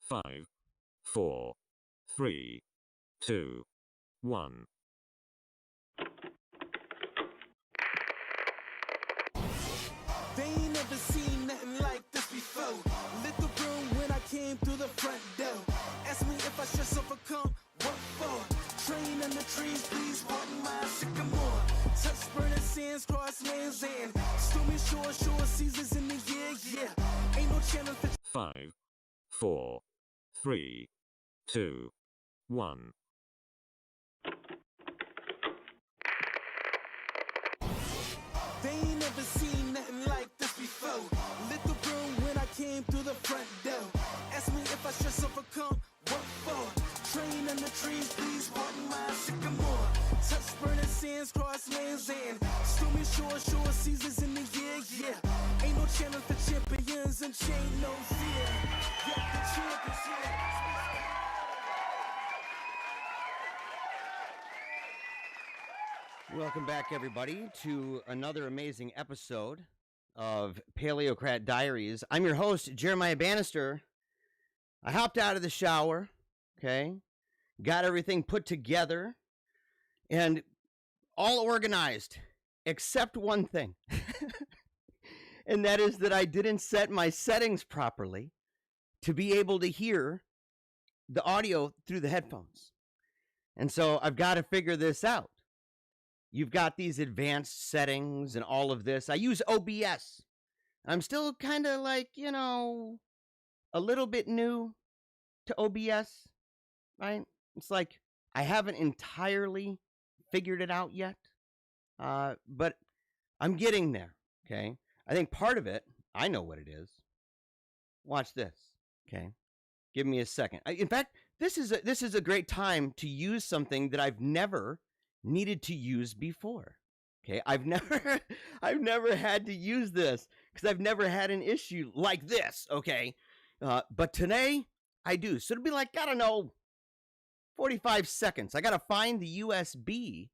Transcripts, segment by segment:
5, 4, 3, 2, 1. They ain't never seen nothing like this before. Lit the room when I came through the front door. Ask me if I should overcome, what for? Train in the trees, please pardon my sycamore. Touch burning sands, cross lands, and stormy shore seasons in the year, yeah. Ain't no channel for 5, 4, 3, 2, 1. They ain't never seen nothing like this before. Lit the room when I came through the front door. Ask me if I should overcome, what for? Train in the trees, please pardon my sycamore. Touch burning sands, cross lands, and stormy shore seasons in the year, yeah. Ain't no channel for champions and chain no fear. Yeah, the championship. Welcome back, everybody, to another amazing episode of Paleocrat Diaries. I'm your host, Jeremiah Bannister. I hopped out of the shower, okay, got everything put together, and all organized, except one thing, and that is that I didn't set my settings properly to be able to hear the audio through the headphones. And so I've got to figure this out. You've got these advanced settings and all of this. I use OBS. I'm still kind of like, a little bit new to OBS, right? It's like I haven't entirely figured it out yet, but I'm getting there, okay? I think part of it, I know what it is. Watch this, okay? Give me a second. In fact, this is a great time to use something that I've never needed to use before. Okay, I've never had to use this because I've never had an issue like this. Okay, but today I do. So it'll be like, I don't know, 45 seconds. I gotta find the USB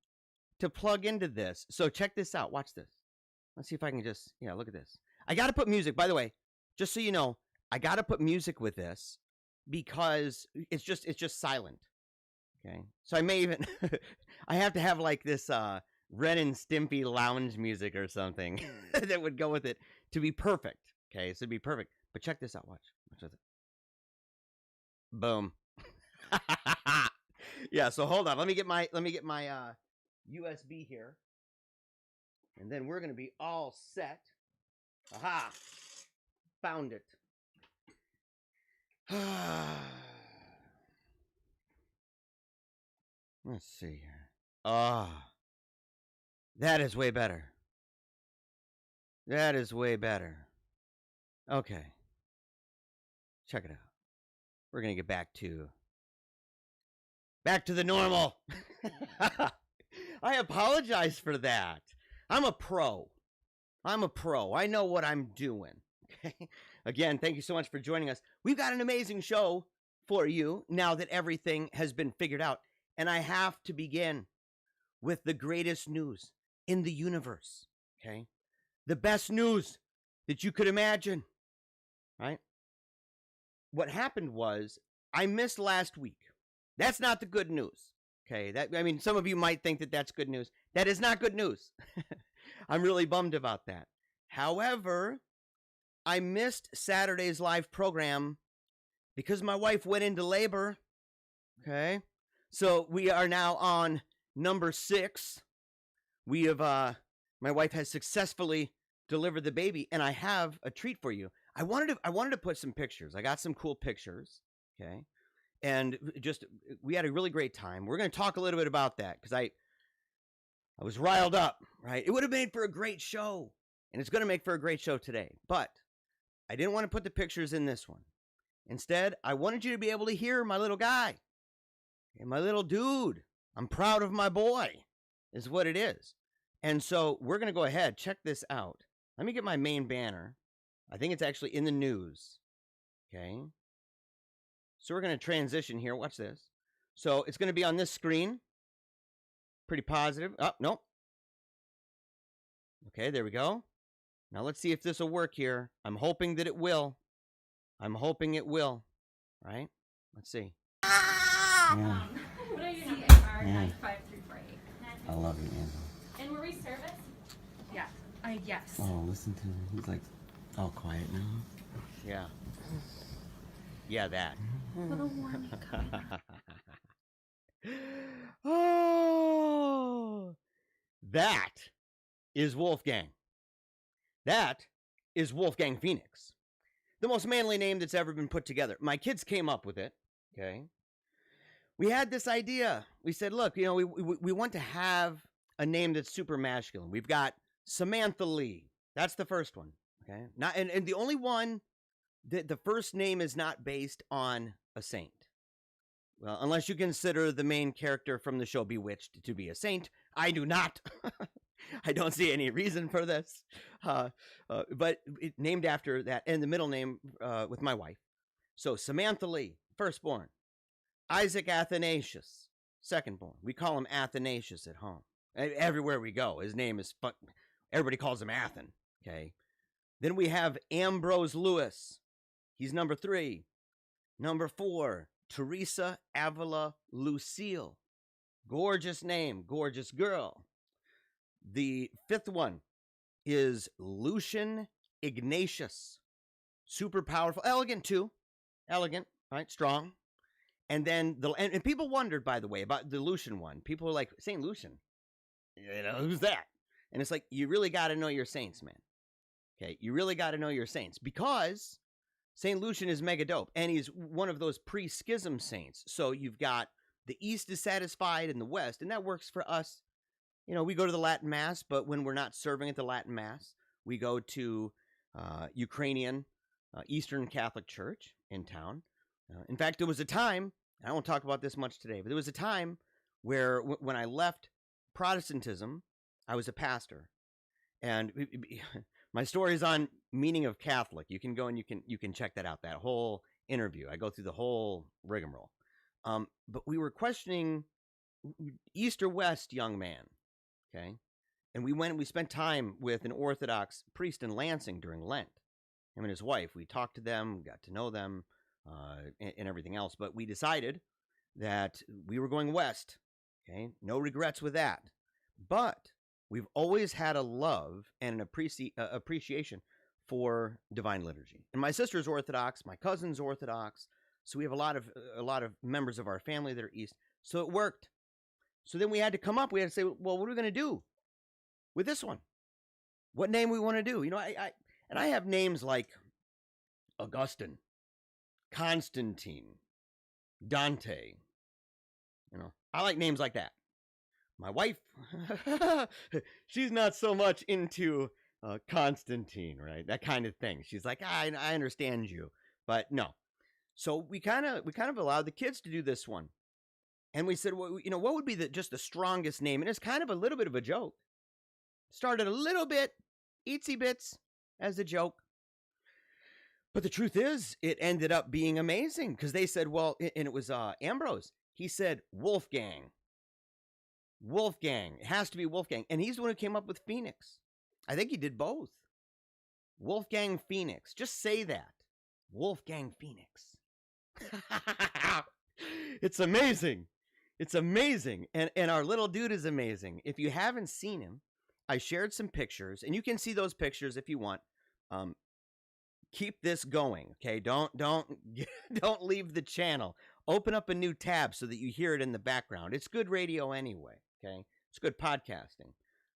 to plug into this. So check this out. Watch this. Let's see if I can just, look at this. I gotta put music. By the way, just so you know, I gotta put music with this because it's just silent. Okay, so I may even, I have to have like this Ren and Stimpy lounge music or something that would go with it to be perfect. Okay, so it'd be perfect. But check this out. Watch this. Boom. Yeah. So hold on. Let me get my USB here, and then we're gonna be all set. Aha! Found it. Let's see here. That is way better. That is way better. Okay. Check it out. We're going to get back to the normal. I apologize for that. I'm a pro. I know what I'm doing. Okay. Again, thank you so much for joining us. We've got an amazing show for you now that everything has been figured out. And I have to begin with the greatest news in the universe, okay? The best news that you could imagine, right? What happened was I missed last week. That's not the good news, okay? Some of you might think that that's good news. That is not good news. I'm really bummed about that. However, I missed Saturday's live program because my wife went into labor, okay? So we are now on number 6. We have, my wife has successfully delivered the baby, and I have a treat for you. I wanted to put some pictures. I got some cool pictures, okay? And we had a really great time. We're going to talk a little bit about that because I was riled up, right? It would have made for a great show, and it's going to make for a great show today. But I didn't want to put the pictures in this one. Instead, I wanted you to be able to hear my little guy. And my little dude, I'm proud of my boy, is what it is. And so we're going to go ahead, check this out. Let me get my main banner. I think it's actually in the news. Okay. So we're going to transition here. Watch this. So it's going to be on this screen. Pretty positive. Oh, no. Okay, there we go. Now let's see if this will work here. I'm hoping that it will. I'm hoping it will. right? Let's see. Yeah. What are you doing? CAR 95348. I love you, Angela. And were we service? Yeah. Yes. Oh, listen to him. He's like all quiet now. Yeah. Yeah, that. Little warm. Oh, that is Wolfgang. That is Wolfgang Phoenix. The most manly name that's ever been put together. My kids came up with it, okay? We had this idea. We said, look, you know, we want to have a name that's super masculine. We've got Samantha Lee. That's the first one, okay? Not and the only one that the first name is not based on a saint. Well, unless you consider the main character from the show Bewitched to be a saint. I do not. I don't see any reason for this. But it named after that, and the middle name with my wife. So Samantha Lee, firstborn. Isaac Athanasius, secondborn. We call him Athanasius at home. Everywhere we go, his name is fun. Everybody calls him Athan, okay? Then we have Ambrose Lewis. He's number 3. Number 4, Teresa Avila Lucille. Gorgeous name, gorgeous girl. The 5th one is Lucian Ignatius. Super powerful, elegant too. Elegant, right? Strong. And then and people wondered, by the way, about the Lucian one. People were like, Saint Lucian, you know, who's that? And it's like, you really got to know your saints, man. Okay, you really got to know your saints, because Saint Lucian is mega dope, and he's one of those pre-schism saints. So you've got the East is satisfied in the West, and that works for us. You know, we go to the Latin Mass, but when we're not serving at the Latin Mass, we go to Ukrainian Eastern Catholic Church in town. In fact, there was a time, and I won't talk about this much today, but there was a time where when I left Protestantism, I was a pastor. And my story is on Meaning of Catholic. You can go and you can check that out, that whole interview. I go through the whole rigmarole. But we were questioning East or West, young man, okay? And we spent time with an Orthodox priest in Lansing during Lent. Him and his wife, we talked to them, got to know them, and everything else. But we decided that we were going west, okay? No regrets with that. But we've always had a love and an appreciation for divine liturgy. And my sister's Orthodox, my cousin's Orthodox, so we have a lot of members of our family that are East. So it worked. So then we had to say, well, what are we going to do with this one? What name we want to do? You know, I have names like Augustine, Constantine, Dante. You know, I like names like that. My wife, she's not so much into Constantine, right? That kind of thing. She's like, I understand you, but no. So we kind of allowed the kids to do this one, and we said, well, you know, what would be just the strongest name? And it's kind of a little bit of a joke. Started a little bit, itsy bits, as a joke. But the truth is, it ended up being amazing, because they said, well, and it was Ambrose. He said, Wolfgang. Wolfgang. It has to be Wolfgang. And he's the one who came up with Phoenix. I think he did both. Wolfgang Phoenix. Just say that. Wolfgang Phoenix. It's amazing. It's amazing. And our little dude is amazing. If you haven't seen him, I shared some pictures, and you can see those pictures if you want. Keep this going, okay? Don't leave the channel. Open up a new tab so that you hear it in the background. It's good radio anyway, okay? It's good podcasting.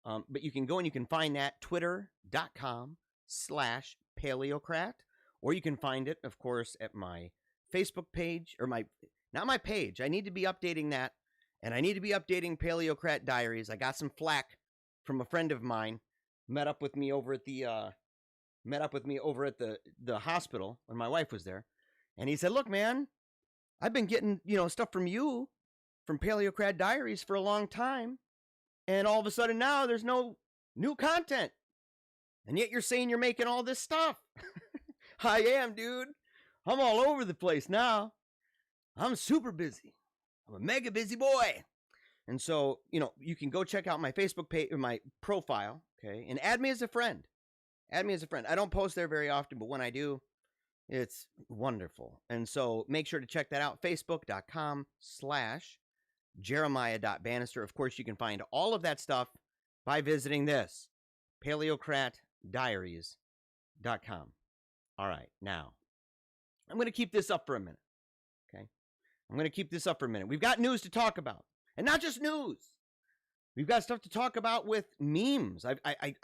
But you can go and you can find that twitter.com/Paleocrat, or you can find it, of course, at my Facebook page, or not my page. I need to be updating that, and I need to be updating Paleocrat Diaries. I got some flack from a friend of mine, met up with me over at the hospital when my wife was there, and he said, look, man, I've been getting, you know, stuff from you, from Paleocrat Diaries for a long time, and all of a sudden now there's no new content, and yet you're saying you're making all this stuff. I am, dude. I'm all over the place now. I'm super busy. I'm a mega busy boy. And so, you know, you can go check out my Facebook page, or my profile, okay, and add me as a friend. Add me as a friend. I don't post there very often, but when I do, It's wonderful. And so make sure to check that out. Facebook.com/Jeremiah.Bannister. Of course, you can find all of that stuff by visiting this, Paleocrat Diaries.com. All right, now, I'm going to keep this up for a minute, okay? I'm going to keep this up for a minute. We've got news to talk about, and not just news. We've got stuff to talk about with memes. I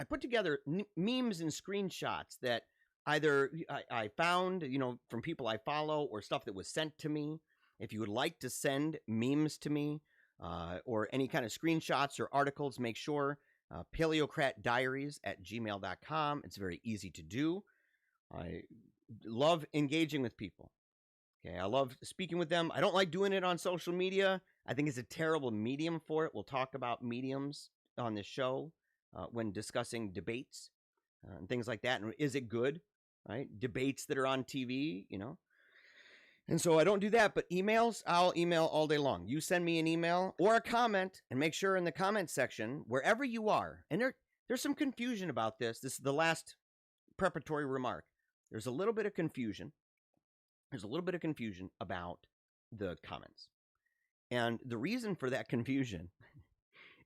put together memes and screenshots that either I found, from people I follow or stuff that was sent to me. If you would like to send memes to me or any kind of screenshots or articles, make sure paleocratdiaries@gmail.com. It's very easy to do. I love engaging with people. Okay, I love speaking with them. I don't like doing it on social media. I think it's a terrible medium for it. We'll talk about mediums on this show when discussing debates and things like that. And is it good? Right? Debates that are on TV, And so I don't do that, but emails, I'll email all day long. You send me an email or a comment, and make sure in the comment section, wherever you are, and there's some confusion about this. This is the last preparatory remark. There's a little bit of confusion. There's a little bit of confusion about the comments. And the reason for that confusion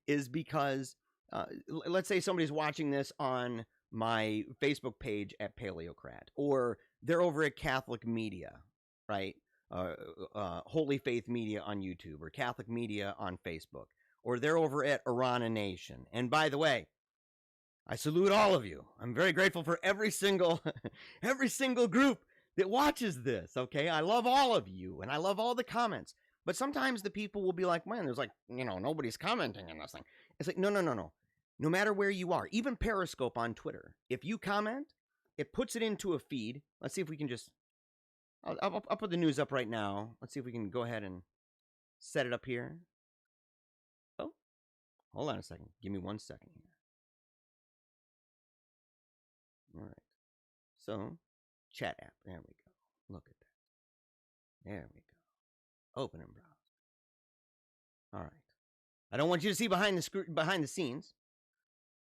is because, let's say somebody's watching this on my Facebook page at Paleocrat, or they're over at Catholic Media, right? Holy Faith Media on YouTube, or Catholic Media on Facebook, or they're over at Arana Nation. And by the way, I salute all of you. I'm very grateful for every single group that watches this, okay? I love all of you, and I love all the comments. But sometimes the people will be like, man, there's nobody's commenting on this thing. It's like, no. No matter where you are, even Periscope on Twitter, if you comment, it puts it into a feed. Let's see if we can just, I'll put the news up right now. Let's see if we can go ahead and set it up here. Oh, hold on a second. Give me 1 second here. All right. So, chat app. There we go. Look at that. There we go. Open and browse. All right. I don't want you to see behind the scenes,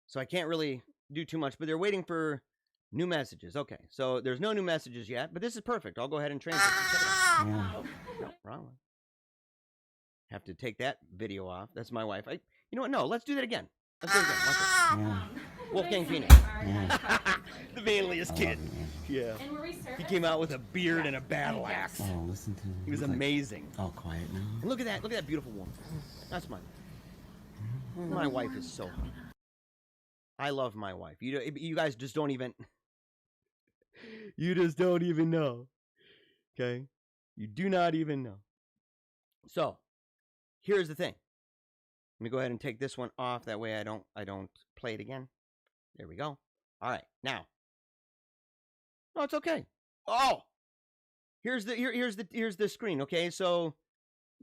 so I can't really do too much, but they're waiting for new messages. Okay, so there's no new messages yet, but this is perfect. I'll go ahead and translate. Oh, no, wrong one. Have to take that video off. That's my wife. You know what? No, let's do that again. Let's do it again. Watch it. Wolfgang Phoenix. The manliest kid. Yeah. He came out with a beard and a battle axe. Oh, listen to him. He was amazing. All quiet now. And look at that. Look at that beautiful woman. That's my wife is so hot. I love my wife. You guys just don't even. You just don't even know. Okay? You do not even know. So, here's the thing. Let me go ahead and take this one off. That way I don't play it again. There we go. All right. Now. No, it's okay. Oh. Here's the screen, okay? So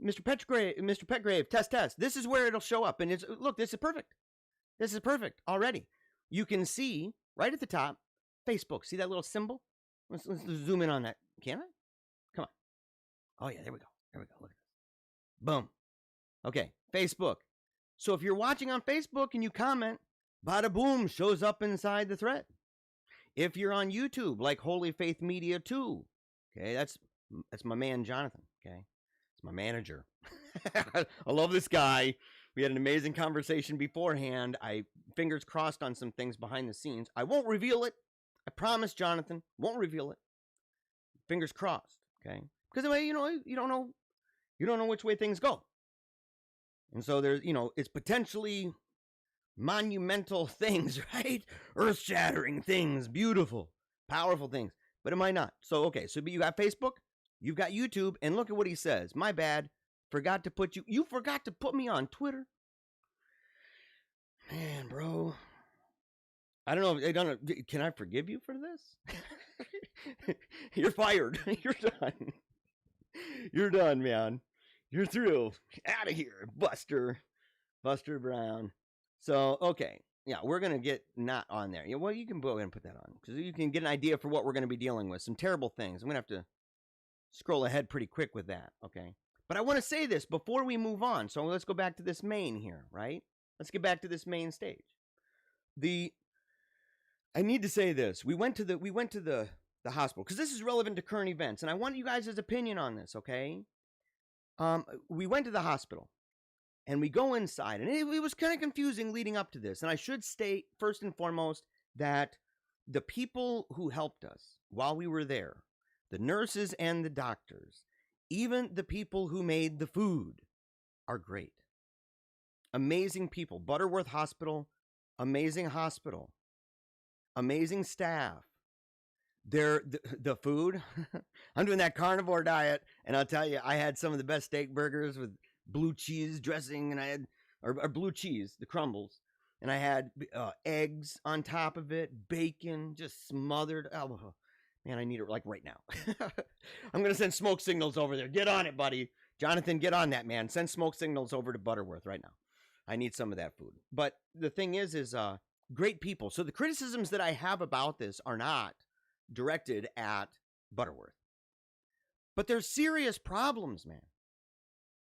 Mr. Petgrave, test. This is where it'll show up, and look, this is perfect. This is perfect already. You can see right at the top Facebook. See that little symbol? Let's zoom in on that. Can I? Come on. Oh yeah, there we go. Look at this. Boom. Okay, Facebook. So if you're watching on Facebook and you comment, bada boom, shows up inside the thread. If you're on YouTube, like Holy Faith Media 2, okay, that's my man Jonathan, okay? It's my manager. I love this guy. We had an amazing conversation beforehand. Fingers crossed on some things behind the scenes. I won't reveal it. I promise, Jonathan, won't reveal it. Fingers crossed, okay? Because you don't know which way things go. And so there's, it's potentially monumental things, right? Earth-shattering things, beautiful, powerful things, but it might not. So, okay, so you got Facebook, you've got YouTube, and look at what he says. My bad, you forgot to put me on Twitter. Man, bro. I don't know, can I forgive you for this? You're fired. You're done. You're done, man. You're through. Out of here, Buster Brown. So, okay. Yeah, we're going to get not on there. Yeah, well, you can go ahead and put that on, because you can get an idea for what we're going to be dealing with. Some terrible things. I'm going to have to scroll ahead pretty quick with that, okay? But I want to say this before we move on. So let's go back to this main here, right? Let's get back to this main stage. I need to say this. We went to the the hospital, because this is relevant to current events, and I want you guys' opinion on this, okay? We went to the hospital, and we go inside, and it was kind of confusing leading up to this. And I should state, first and foremost, that the people who helped us while we were there, the nurses and the doctors, even the people who made the food, are great. Amazing people. Butterworth Hospital, amazing hospital. Amazing staff. The food. I'm doing that carnivore diet, and I'll tell you, I had some of the best steak burgers with blue cheese dressing, and I had or blue cheese, the crumbles, and I had eggs on top of it, bacon just smothered. Oh man, I need it like right now. I'm gonna send smoke signals over there. Get on it, buddy. Jonathan, get on that, man. Send smoke signals over to Butterworth right now. I need some of that food. But the thing is great people. So the criticisms that I have about this are not directed at Butterworth. But there's serious problems, man.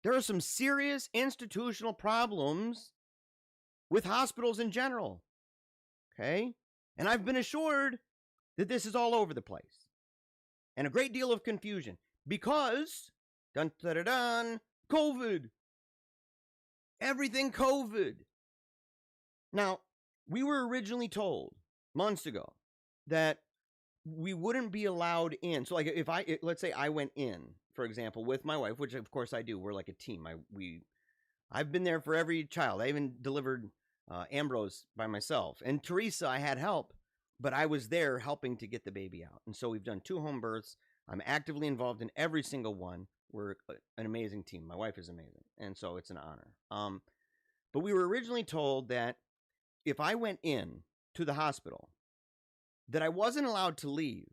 There are some serious institutional problems with hospitals in general. Okay? And I've been assured that this is all over the place. And a great deal of confusion. Because, dun dun dun dun, COVID. Everything COVID. Now, we were originally told months ago that we wouldn't be allowed in. So like let's say I went in, for example, with my wife, which of course I do. We're like a team. I've been there for every child. I even delivered Ambrose by myself. And Teresa, I had help, but I was there helping to get the baby out. And so we've done 2 home births. I'm actively involved in every single one. We're an amazing team. My wife is amazing. And so it's an honor. But we were originally told that if I went in to the hospital, that I wasn't allowed to leave,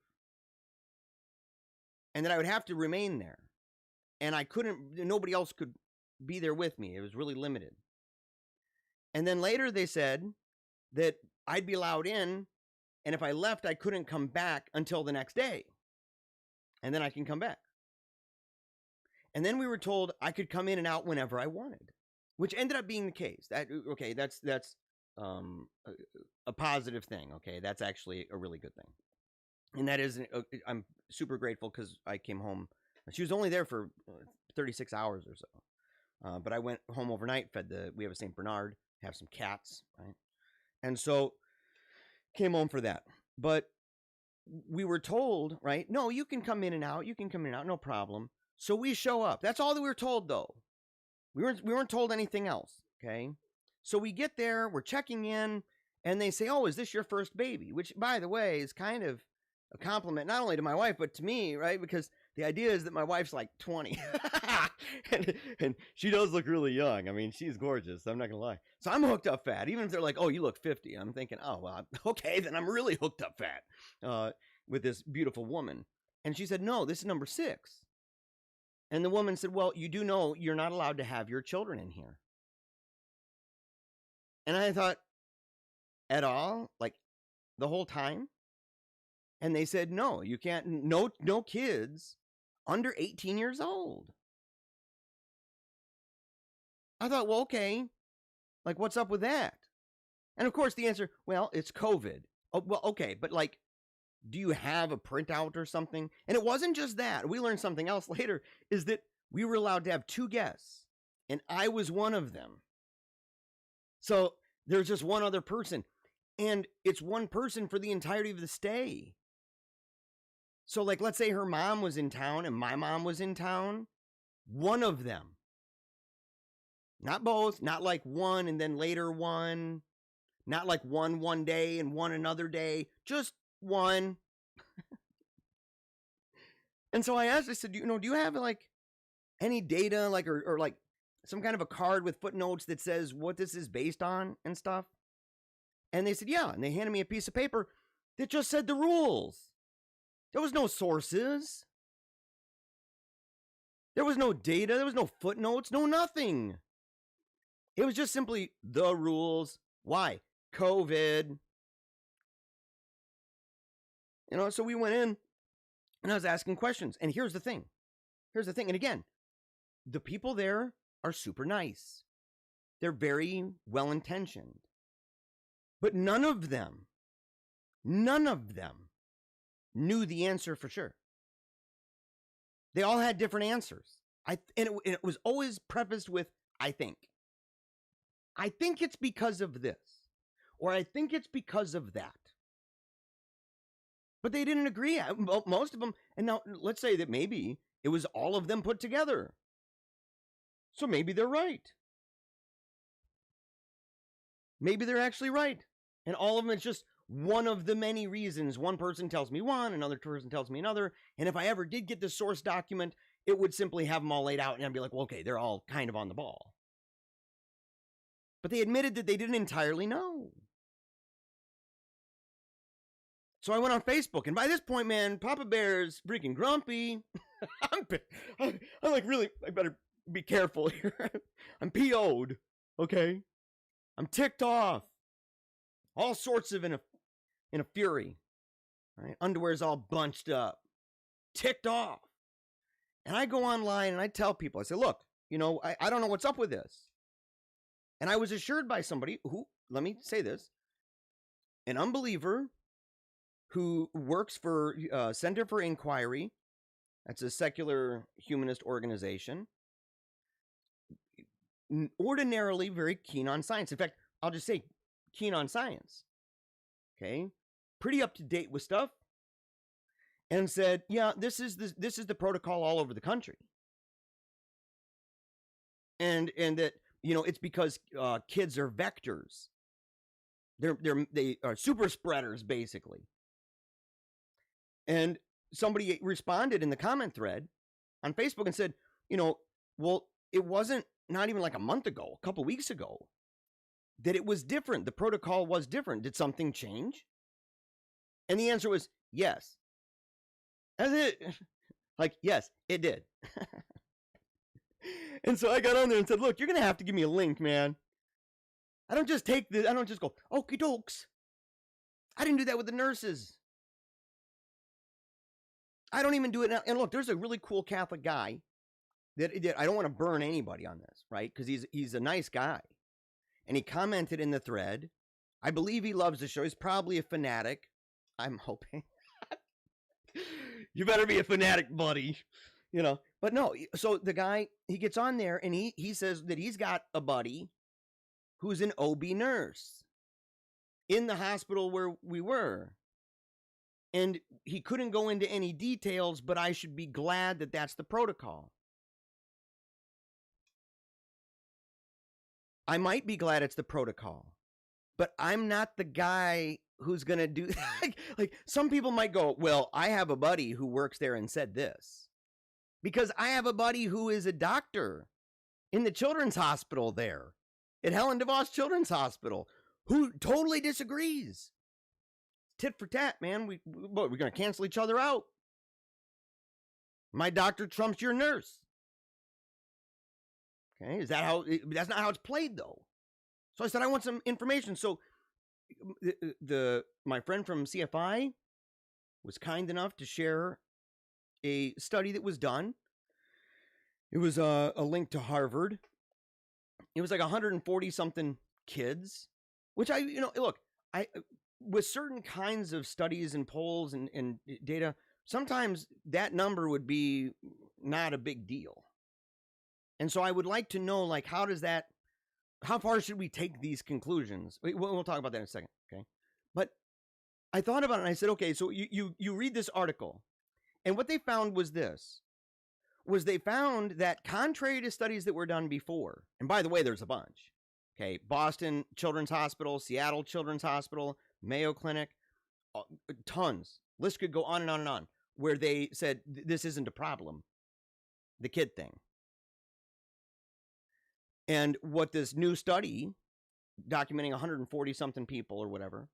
and that I would have to remain there, and nobody else could be there with me. It was really limited. And then later they said that I'd be allowed in, and if I left, I couldn't come back until the next day, and then I can come back. And then we were told I could come in and out whenever I wanted, which ended up being the case. That's a positive thing. Okay, that's actually a really good thing, and that is I'm super grateful because I came home. She was only there for 36 hours or so, but I went home overnight. We have a Saint Bernard, have some cats, right, and so came home for that. But we were told, right? No, you can come in and out. You can come in and out, no problem. So we show up. That's all that we were told, though. We weren't told anything else. Okay. So we get there, we're checking in, and they say, "Oh, is this your first baby?" Which, by the way, is kind of a compliment, not only to my wife, but to me, right? Because the idea is that my wife's like 20. and she does look really young. I mean, she's gorgeous. I'm not going to lie. So I'm hooked up fat. Even if they're like, "Oh, you look 50. I'm thinking, oh, well, okay, then I'm really hooked up fat with this beautiful woman. And she said, "No, this is number 6. And the woman said, "Well, you do know you're not allowed to have your children in here." And I thought, at all? Like, the whole time? And they said, "No, you can't. No kids under 18 years old." I thought, well, okay. Like, what's up with that? And of course, the answer, well, it's COVID. Oh, well, okay. But like, do you have a printout or something? And it wasn't just that. We learned something else later, is that we were allowed to have 2 guests. And I was one of them. So there's just one other person. And it's one person for the entirety of the stay. So like, let's say her mom was in town and my mom was in town. One of them. Not both. Not like one and then later one. Not like one day and one another day. Just one. And so I asked, I said, do you have like any data, like, or like some kind of a card with footnotes that says what this is based on and stuff? And they said, yeah. And they handed me a piece of paper that just said the rules. There was no sources. There was no data. There was no footnotes. No nothing. It was just simply the rules. Why? COVID. So we went in and I was asking questions. And here's the thing. And again, the people there are super nice. They're very well-intentioned. But none of them knew the answer for sure. They all had different answers. And it was always prefaced with, I think. I think it's because of this, or I think it's because of that. But they didn't agree. Most of them, and now let's say that maybe it was all of them put together. So maybe they're right. Maybe they're actually right. And all of them, it's just one of the many reasons. One person tells me one, another person tells me another. And if I ever did get the source document, it would simply have them all laid out, and I'd be like, well, okay, they're all kind of on the ball. But they admitted that they didn't entirely know. So I went on Facebook, and by this point, man, Papa Bear's freaking grumpy. I'm like, really, I better be careful here. I'm PO'd, okay? I'm ticked off. All sorts of in a fury. Right? Underwear's all bunched up. Ticked off. And I go online and I tell people, I say, look, you know, I don't know what's up with this. And I was assured by somebody who, let me say this, an unbeliever who works for Center for Inquiry. That's a secular humanist organization. Ordinarily very keen on science. In fact, I'll just say keen on science. Okay? Pretty up to date with stuff. And said, yeah, this is the protocol all over the country. And that, you know, it's because kids are vectors. They are super spreaders, basically. And somebody responded in the comment thread on Facebook and said, you know, well, it wasn't not even like a month ago, a couple weeks ago, that it was different. The protocol was different. Did something change? And the answer was yes. That's it. Like, yes, it did. And so I got on there and said, look, you're going to have to give me a link, man. I don't just go, okie dokes. I didn't do that with the nurses. I don't even do it now. And look, there's a really cool Catholic guy that I don't want to burn anybody on this, right? Because he's a nice guy. And he commented in the thread. I believe he loves the show. He's probably a fanatic. I'm hoping. You better be a fanatic, buddy. You know, but no. So the guy, he gets on there and he says that he's got a buddy who's an OB nurse in the hospital where we were. And he couldn't go into any details, but I should be glad that that's the protocol. I might be glad it's the protocol, but I'm not the guy who's going to do that. Like some people might go, well, I have a buddy who works there and said this because I have a buddy who is a doctor in the children's hospital there at Helen DeVos Children's Hospital who totally disagrees. Tit for tat, man. We're going to cancel each other out. My doctor trumps your nurse. Okay, that's not how it's played though. So I said, I want some information. So my friend from CFI was kind enough to share a study that was done. It was a link to Harvard. It was like 140 something kids, which look, with certain kinds of studies and polls and data, sometimes that number would be not a big deal. And so I would like to know, like, how far should we take these conclusions? We'll talk about that in a second, okay? But I thought about it and I said, okay, so you read this article, and what they found was this, they found that contrary to studies that were done before, and by the way, there's a bunch, okay? Boston Children's Hospital, Seattle Children's Hospital, Mayo Clinic, tons. List could go on and on and on, where they said, this isn't a problem, the kid thing. And what this new study, documenting 140 something people or whatever,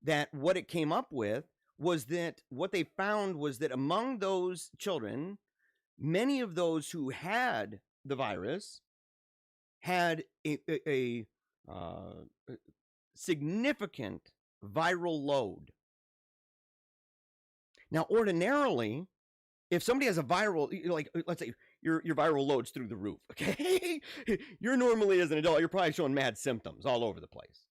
that what it came up with was that what they found was that among those children, many of those who had the virus had a significant viral load. Now, ordinarily, if somebody has a viral, like, let's say your viral load's through the roof, okay? You're normally, as an adult, you're probably showing mad symptoms all over the place.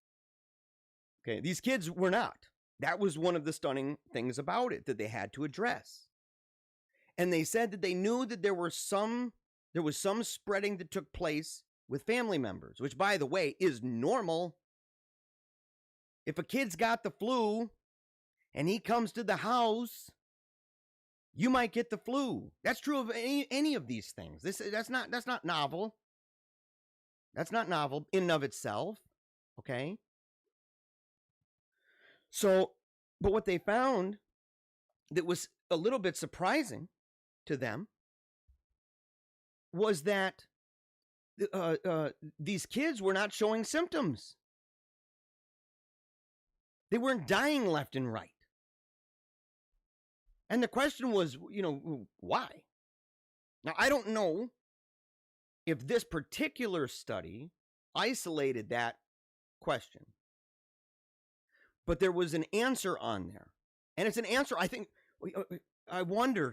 Okay, these kids were not. That was one of the stunning things about it that they had to address. And they said that they knew that there was some spreading that took place with family members, which, by the way, is normal. If a kid's got the flu and he comes to the house, you might get the flu. That's true of any of these things. That's not novel. That's not novel in and of itself. Okay. So, but what they found that was a little bit surprising to them was that these kids were not showing symptoms. They weren't dying left and right. And the question was, why? Now, I don't know if this particular study isolated that question, but there was an answer on there. And it's an answer, I think, I wonder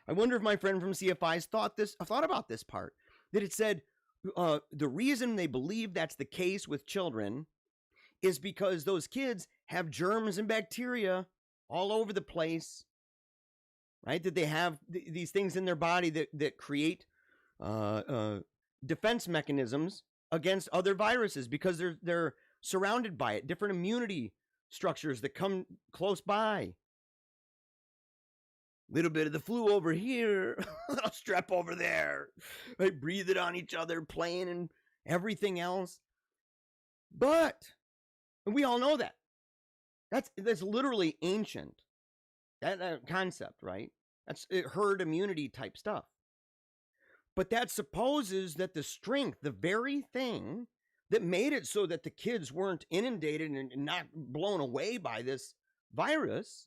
if my friend from CFI's thought about this part, that it said the reason they believe that's the case with children is because those kids have germs and bacteria all over the place, right? That they have these things in their body that create defense mechanisms against other viruses because they're surrounded by it, different immunity structures that come close by. Little bit of the flu over here, a little strep over there. Right? Breathe it on each other, playing and everything else. But we all know that. That's literally ancient. That concept, right? That's herd immunity type stuff. But that supposes that the strength, the very thing that made it so that the kids weren't inundated and not blown away by this virus,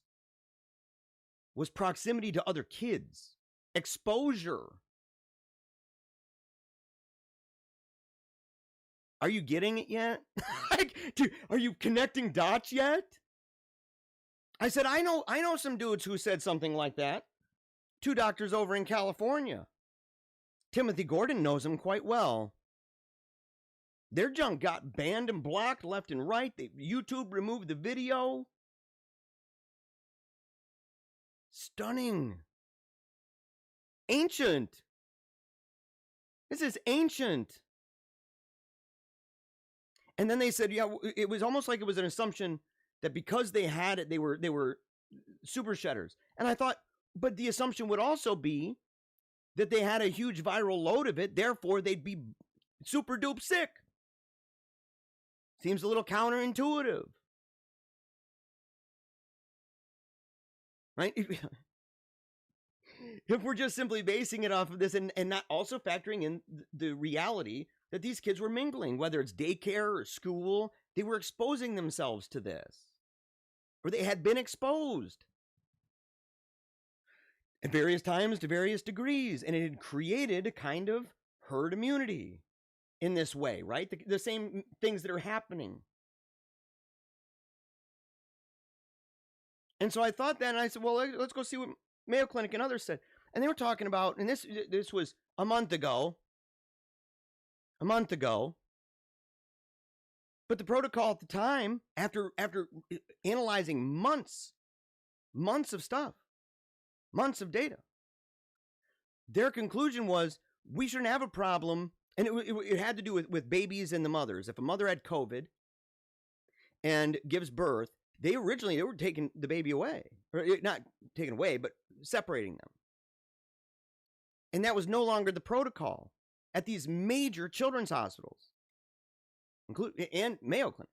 was proximity to other kids, exposure. Are you getting it yet? Are you connecting dots yet? I said, I know some dudes who said something like that. 2 doctors over in California. Timothy Gordon knows them quite well. Their junk got banned and blocked left and right. YouTube removed the video. Stunning. Ancient. This is ancient. And then they said, yeah, it was almost like it was an assumption that because they had it, they were super shedders. And I thought, but the assumption would also be that they had a huge viral load of it, therefore they'd be super dupe sick. Seems a little counterintuitive. Right? If we're just simply basing it off of this and not also factoring in the reality that these kids were mingling, whether it's daycare or school, they were exposing themselves to this. Or they had been exposed at various times to various degrees. And it had created a kind of herd immunity in this way, right? The same things that are happening. And so I thought that, and I said, well, let's go see what Mayo Clinic and others said. And they were talking about, and this was a month ago. But the protocol at the time, after analyzing months of stuff, months of data, their conclusion was we shouldn't have a problem. And it had to do with babies and the mothers. If a mother had COVID and gives birth, they were taking the baby away. Or not taken away, but separating them. And that was no longer the protocol at these major children's hospitals, and Mayo Clinic,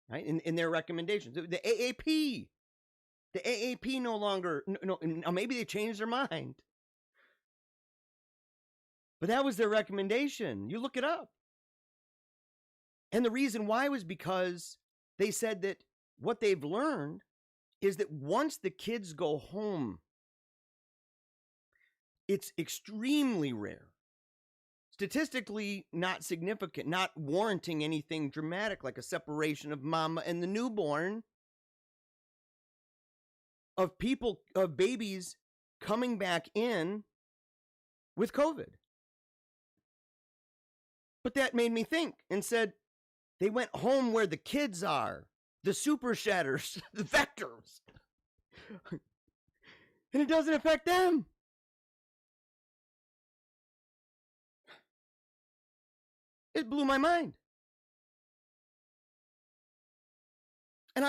right? In their recommendations. The AAP no longer, maybe they changed their mind. But that was their recommendation. You look it up. And the reason why was because they said that what they've learned is that once the kids go home, it's extremely rare. Statistically not significant, not warranting anything dramatic like a separation of mama and the newborn, of babies coming back in with COVID. But that made me think and said, they went home where the kids are. the super shatters, the vectors. And it doesn't affect them. It blew my mind. And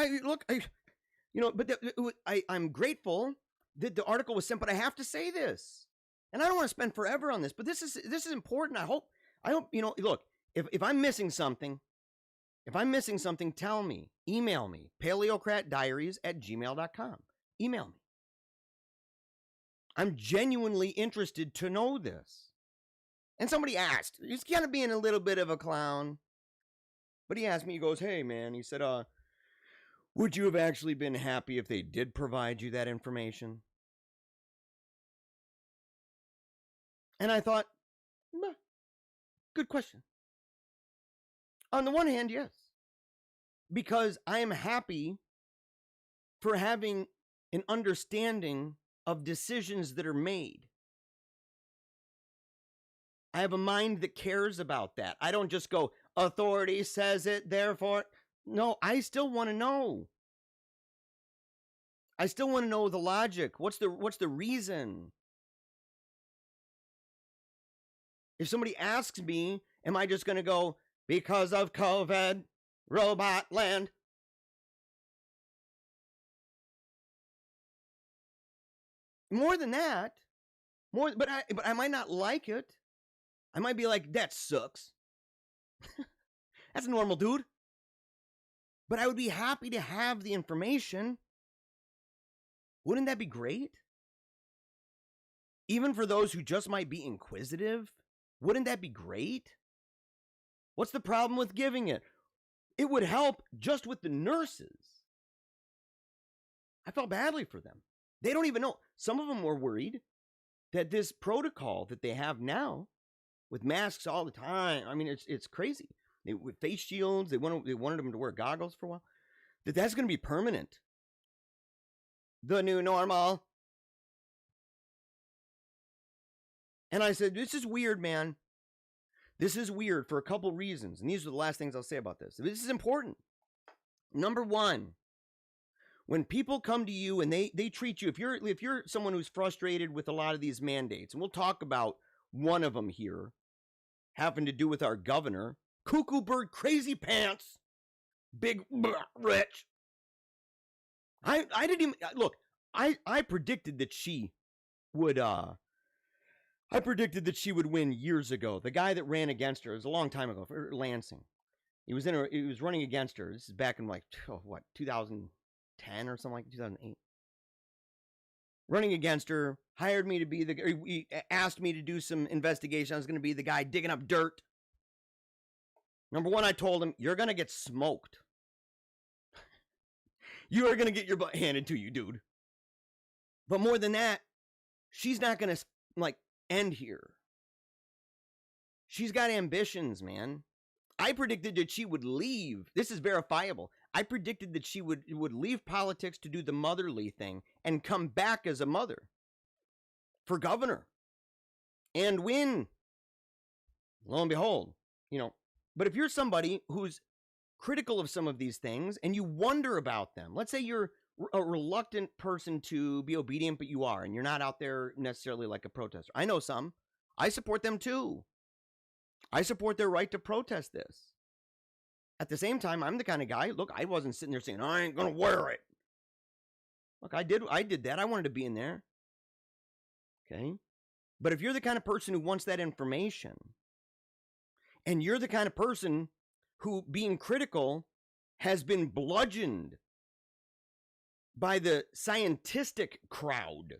I'm grateful that the article was sent, but I have to say this. And I don't want to spend forever on this, but this is important. I hope, look, if I'm missing something, tell me, email me, paleocratdiaries@gmail.com. Email me. I'm genuinely interested to know this. And somebody asked, he's kind of being a little bit of a clown, but he asked me, he goes, hey man, he said, would you have actually been happy if they did provide you that information? And I thought, good question. On the one hand, yes. Because I am happy for having an understanding of decisions that are made. I have a mind that cares about that. I don't just go, authority says it, therefore. No, I still want to know. I still want to know the logic. What's the reason? If somebody asks me, am I just going to go, because of COVID, robot land? More than that, but I might not like it. I might be like, that sucks. That's a normal dude. But I would be happy to have the information. Wouldn't that be great? Even for those who just might be inquisitive, wouldn't that be great? What's the problem with giving it? It would help just with the nurses. I felt badly for them. They don't even know. Some of them were worried that this protocol that they have now with masks all the time, I mean, it's crazy. With face shields, they wanted them to wear goggles for a while. That's going to be permanent. The new normal. And I said, this is weird, man. This is weird for a couple reasons. And these are the last things I'll say about this. This is important. Number one, when people come to you and they treat you, if you're someone who's frustrated with a lot of these mandates, and we'll talk about one of them here, having to do with our governor, cuckoo bird, crazy pants, big rich. I didn't even look. I predicted that she would. I predicted that she would win years ago. The guy that ran against her, it was a long time ago, for Lansing. He was running against her. This is back in 2010 or something like 2008. Running against her, hired me to be he asked me to do some investigation. I was going to be the guy digging up dirt. Number one, I told him, you're going to get smoked. You are going to get your butt handed to you, dude. But more than that, she's not going to end here. She's got ambitions, man. I predicted that she would leave. This is verifiable. I predicted that she would leave politics to do the motherly thing and come back as a mother for governor and win. Lo and behold, but if you're somebody who's critical of some of these things and you wonder about them, let's say you're a reluctant person to be obedient, but you are, and you're not out there necessarily like a protester. I know some. I support them too. I support their right to protest this. At the same time, I'm the kind of guy, look, I wasn't sitting there saying, I ain't going to wear it. Look, I did that. I wanted to be in there. Okay. But if you're the kind of person who wants that information, and you're the kind of person who, being critical, has been bludgeoned by the scientific crowd,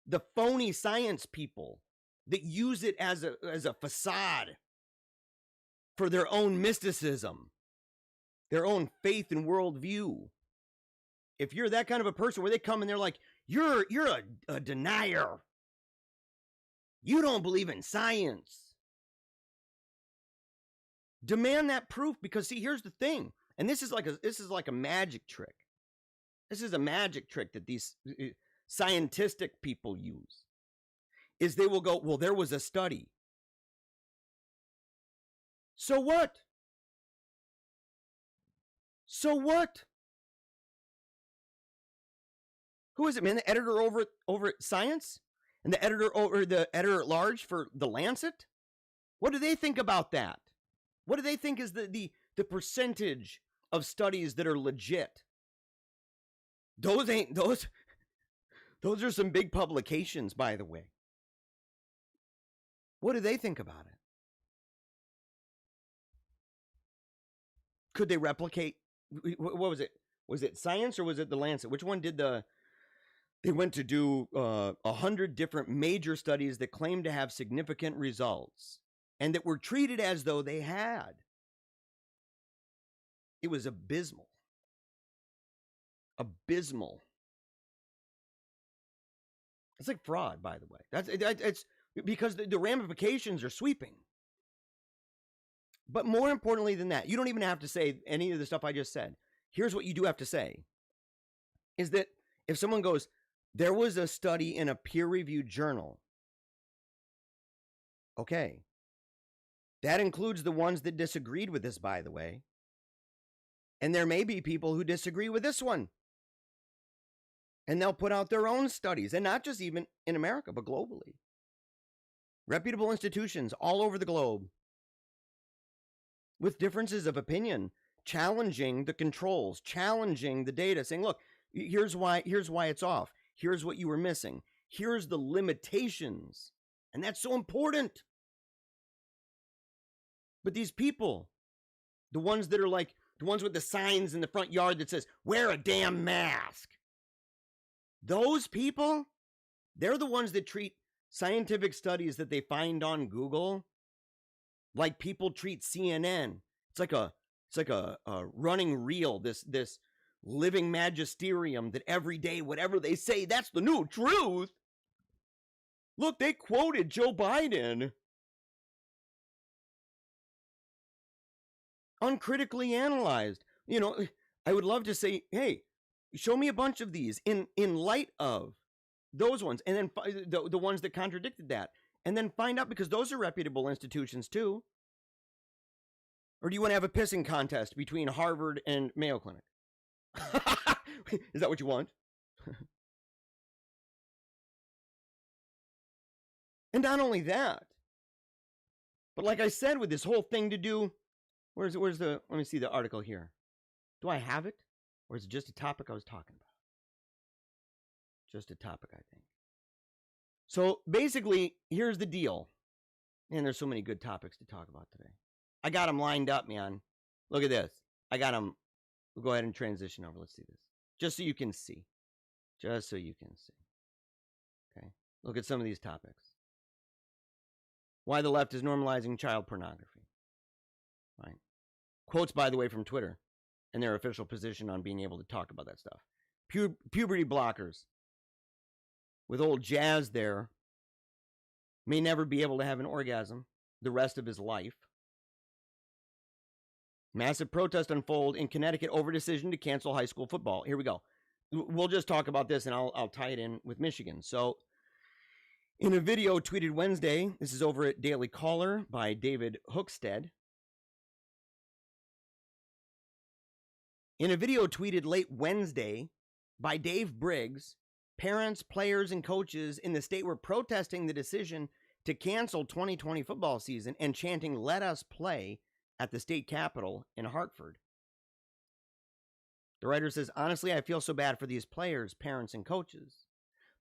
the phony science people that use it as a facade for their own mysticism, their own faith and worldview. If you're that kind of a person where they come and they're like, you're a denier. You don't believe in science. Demand that proof, because see, here's the thing. And this is like a magic trick. This is a magic trick that these scientific people use. Is they will go, well, there was a study. So what? So what? Who is it, man? The editor over at Science? And the editor at large for The Lancet? What do they think about that? What do they think is the percentage of studies that are legit? Those are some big publications, by the way. What do they think about it? Could they replicate? What was it? Was it Science or was it The Lancet? Which one did they went to do 100 different major studies that claimed to have significant results and that were treated as though they had. It was abysmal. Abysmal. It's like fraud, by the way. It's because the ramifications are sweeping. But more importantly than that, you don't even have to say any of the stuff I just said. Here's what you do have to say. Is that if someone goes, there was a study in a peer-reviewed journal. Okay. That includes the ones that disagreed with this, by the way. And there may be people who disagree with this one. And they'll put out their own studies, and not just even in America, but globally. Reputable institutions all over the globe with differences of opinion, challenging the controls, challenging the data, saying, look, here's why it's off. Here's what you were missing. Here's the limitations. And that's so important. But these people, the ones that are like, the ones with the signs in the front yard that says, wear a damn mask. Those people, they're the ones that treat scientific studies that they find on Google like people treat CNN. It's like a running reel, this living magisterium that every day, whatever they say, that's the new truth. Look, they quoted Joe Biden. Uncritically analyzed. You know, I would love to say, hey, show me a bunch of these in light of those ones, and then the ones that contradicted that, and then find out, because those are reputable institutions too. Or do you want to have a pissing contest between Harvard and Mayo Clinic? Is that what you want? And not only that, but like I said, with this whole thing to do, where's the, let me see the article here. Do I have it? Or is it just a topic I was talking about? Just a topic, I think. So basically, here's the deal. And there's so many good topics to talk about today. I got them lined up, man. Look at this. I got them. We'll go ahead and transition over. Let's see this. Just so you can see. Just so you can see. Okay. Look at some of these topics. Why the left is normalizing child pornography. Right. Quotes, by the way, from Twitter and their official position on being able to talk about that stuff. Puberty blockers. With old Jazz there. May never be able to have an orgasm the rest of his life. Massive protest unfold in Connecticut over decision to cancel high school football. Here we go. We'll just talk about this and I'll tie it in with Michigan. So, in a video tweeted Wednesday, this is over at Daily Caller by David Hookstead. In a video tweeted late Wednesday by Dave Briggs, parents, players, and coaches in the state were protesting the decision to cancel 2020 football season and chanting, "Let us play," at the state capitol in Hartford. The writer says, honestly, I feel so bad for these players, parents, and coaches.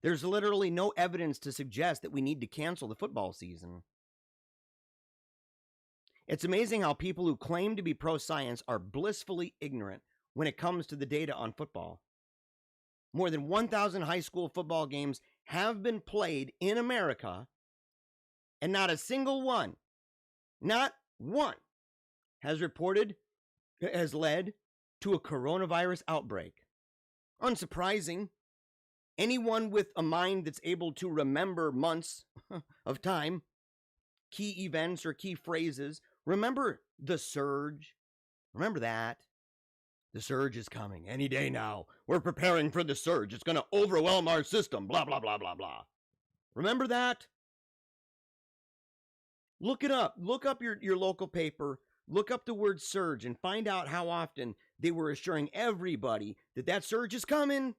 There's literally no evidence to suggest that we need to cancel the football season. It's amazing how people who claim to be pro-science are blissfully ignorant when it comes to the data on football. More than 1,000 high school football games have been played in America, and not a single one, not one, has led to a coronavirus outbreak. Unsurprising. Anyone with a mind that's able to remember months of time, key events or key phrases, remember the surge. Remember that. The surge is coming any day now. We're preparing for the surge. It's going to overwhelm our system. Blah, blah, blah, blah, blah. Remember that? Look it up. Look up your local paper. Look up the word surge and find out how often they were assuring everybody that that surge is coming.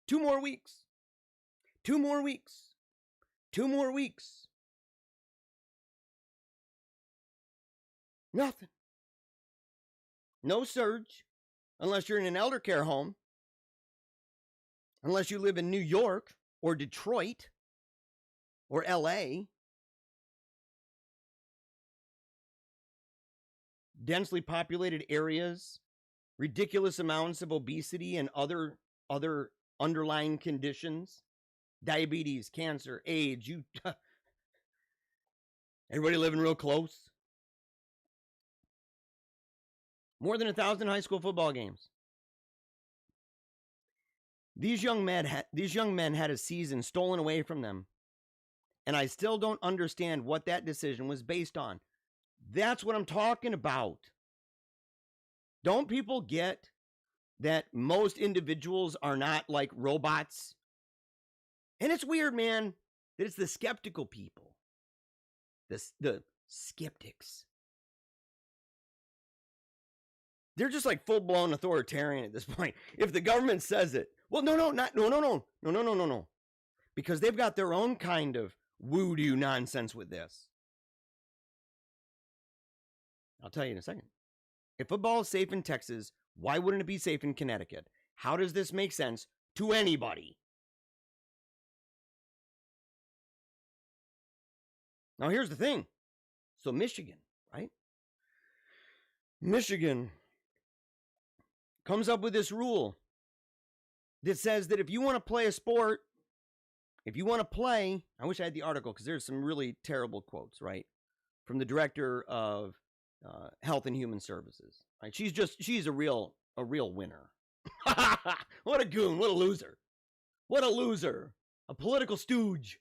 2 more weeks. 2 more weeks. 2 more weeks. Nothing. No surge unless you're in an elder care home. Unless you live in New York or Detroit or LA. Densely populated areas, ridiculous amounts of obesity and other underlying conditions, diabetes, cancer, AIDS, everybody living real close. More than 1,000 high school football games. These young men had a season stolen away from them, and I still don't understand what that decision was based on. That's what I'm talking about. Don't people get that most individuals are not like robots? And it's weird, man, that it's the skeptical people. The skeptics. They're just like full-blown authoritarian at this point. If the government says it, well, no. Because they've got their own kind of voodoo nonsense with this. I'll tell you in a second. If football is safe in Texas, why wouldn't it be safe in Connecticut? How does this make sense to anybody? Now, here's the thing. So Michigan, right? Michigan comes up with this rule that says that if you want to play a sport, I wish I had the article because there's some really terrible quotes, right? From the director of Health and Human Services. Right? She's a real winner. What a goon, what a loser. What a loser. A political stooge.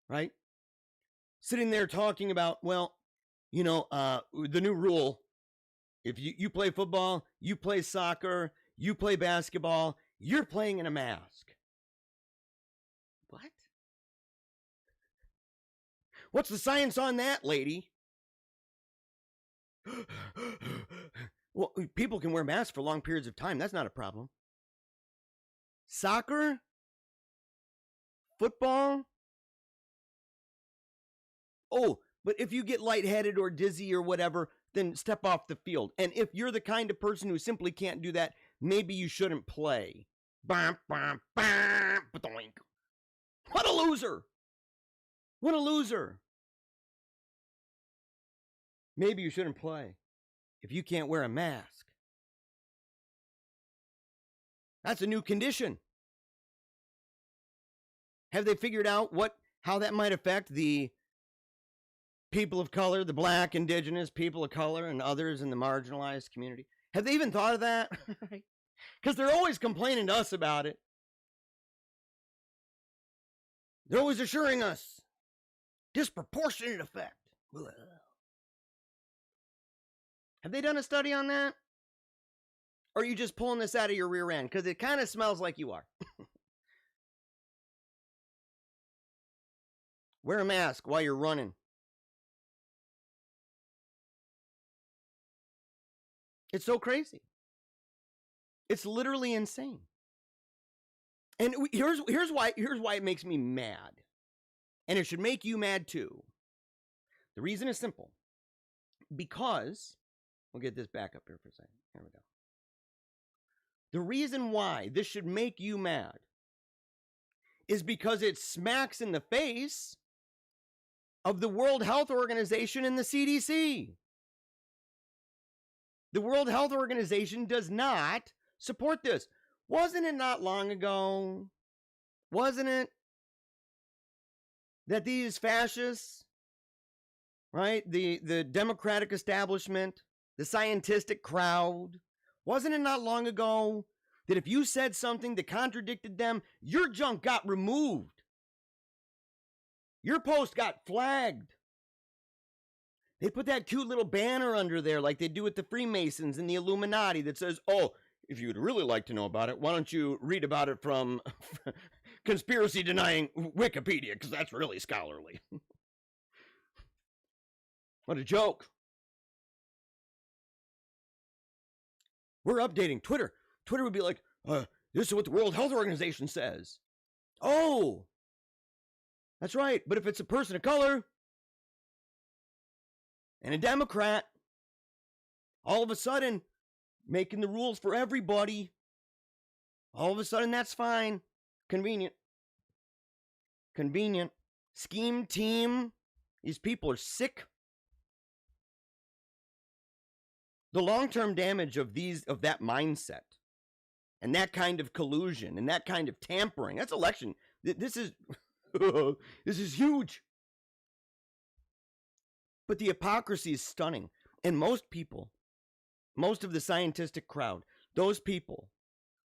Right? Sitting there talking about, well, the new rule, if you play football, you play soccer, you play basketball, you're playing in a mask. What? What's the science on that, lady? Well, people can wear masks for long periods of time. That's not a problem. Soccer? Football? Oh, but if you get lightheaded or dizzy or whatever, then step off the field. And if you're the kind of person who simply can't do that, maybe you shouldn't play. What a loser. What a loser. Maybe you shouldn't play if you can't wear a mask. That's a new condition. Have they figured out how that might affect the people of color, the black, indigenous people of color, and others in the marginalized community? Have they even thought of that? Because they're always complaining to us about it. They're always assuring us disproportionate effect. Blah. Have they done a study on that? Or are you just pulling this out of your rear end? Because it kind of smells like you are. Wear a mask while you're running. It's so crazy. It's literally insane. And here's why it makes me mad. And it should make you mad too. The reason is simple. Because, we'll get this back up here for a second. Here we go. The reason why this should make you mad is because it smacks in the face of the World Health Organization and the CDC. The World Health Organization does not support this. Wasn't it not long ago? Wasn't it that these fascists, right, the Democratic establishment, the scientific crowd, wasn't it not long ago that if you said something that contradicted them, your junk got removed? Your post got flagged. They put that cute little banner under there like they do with the Freemasons and the Illuminati that says, oh, if you'd really like to know about it, why don't you read about it from conspiracy-denying Wikipedia, because that's really scholarly. What a joke. we're updating Twitter. Twitter would be like, this is what the World Health Organization says. Oh, that's right. But if it's a person of color and a Democrat, all of a sudden making the rules for everybody, all of a sudden that's fine. Convenient. Scheme team. These people are sick. The long-term damage of that mindset and that kind of collusion and that kind of tampering, that's election. This is this is huge. But the hypocrisy is stunning. And most people, most of the scientific crowd, those people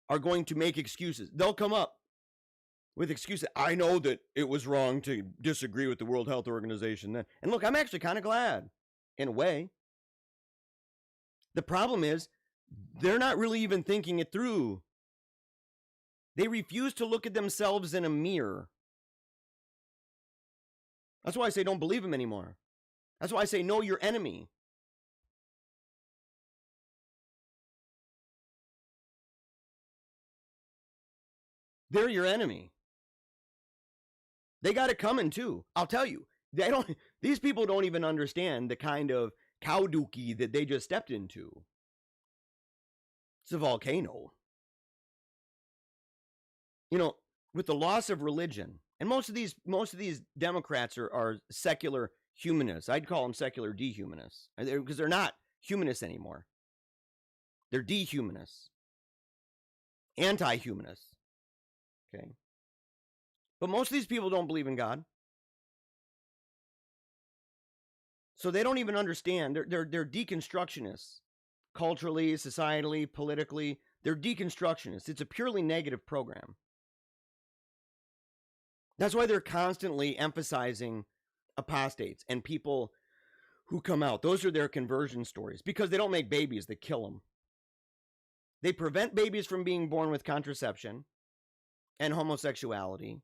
are going to make excuses. They'll come up with excuses. I know that it was wrong to disagree with the World Health Organization then. And look, I'm actually kind of glad, in a way. The problem is, they're not really even thinking it through. They refuse to look at themselves in a mirror. That's why I say don't believe them anymore. That's why I say know your enemy. They're your enemy. They got it coming too. I'll tell you. These people don't even understand the kind of cow dookie that they just stepped into. It's a volcano. With the loss of religion, and most of these Democrats are secular humanists. I'd call them secular dehumanists because they're not humanists anymore. They're dehumanists, anti-humanists. Okay, but most of these people don't believe in God, so they don't even understand. They're deconstructionists, culturally, societally, politically. They're deconstructionists. It's a purely negative program. That's why they're constantly emphasizing apostates and people who come out. Those are their conversion stories because they don't make babies, they kill them. They prevent babies from being born with contraception and homosexuality.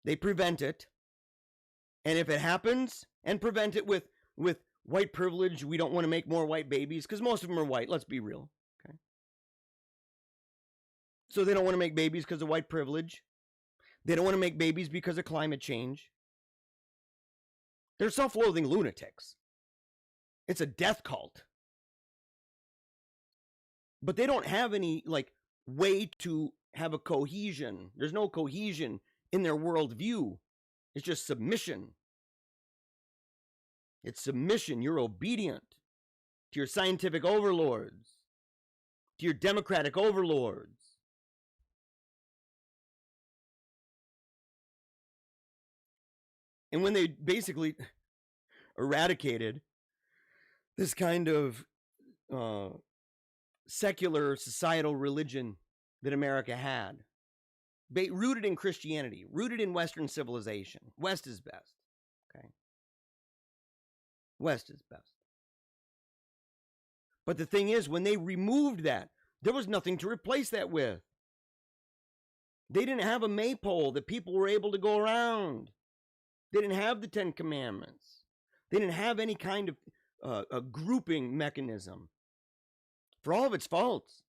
They prevent it. And if it happens, and prevent it with white privilege, we don't want to make more white babies because most of them are white, let's be real. Okay. So they don't want to make babies because of white privilege. They don't want to make babies because of climate change. They're self-loathing lunatics. It's a death cult. But they don't have any way to have a cohesion. There's no cohesion in their worldview. It's just submission. It's submission. You're obedient to your scientific overlords, to your democratic overlords. And when they basically eradicated this kind of secular societal religion that America had, rooted in Christianity, rooted in Western civilization, West is best. Okay, West is best. But the thing is, when they removed that, there was nothing to replace that with. They didn't have a maypole that people were able to go around. They didn't have the 10 Commandments. They didn't have any kind of a grouping mechanism. For all of its faults,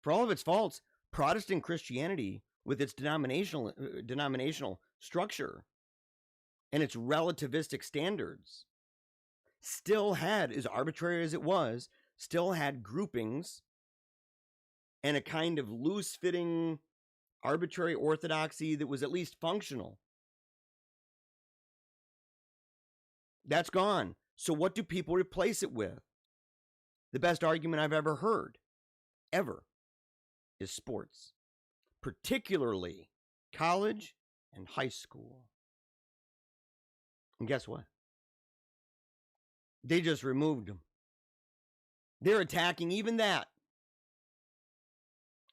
Protestant Christianity, with its denominational structure and its relativistic standards, still had, as arbitrary as it was, still had groupings and a kind of loose-fitting, arbitrary orthodoxy that was at least functional. That's gone. So what do people replace it with? The best argument I've ever heard, ever, is sports. Particularly college and high school. And guess what? They just removed them. They're attacking even that.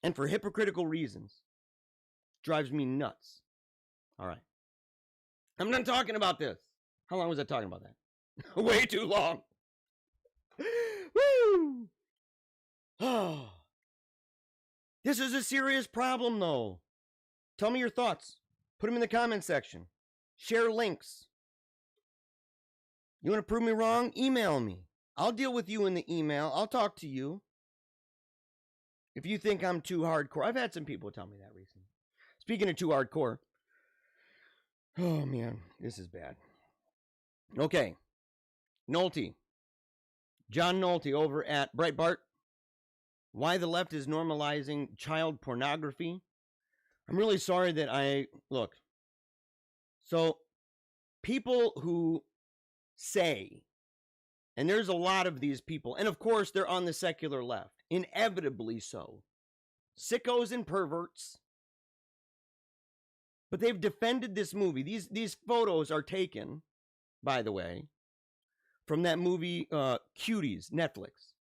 And for hypocritical reasons. Drives me nuts. All right. I'm done talking about this. How long was I talking about that? Way too long. Woo! Oh. This is a serious problem, though. Tell me your thoughts. Put them in the comment section. Share links. You want to prove me wrong? Email me. I'll deal with you in the email. I'll talk to you. If you think I'm too hardcore, I've had some people tell me that recently. Speaking of too hardcore, oh man, this is bad. Okay, Nolte. John Nolte over at Breitbart. Why the left is normalizing child pornography. I'm really sorry that look. So, people who say, and there's a lot of these people, and of course they're on the secular left, inevitably so, sickos and perverts, but they've defended this movie. These photos are taken, by the way, from that movie Cuties, Netflix.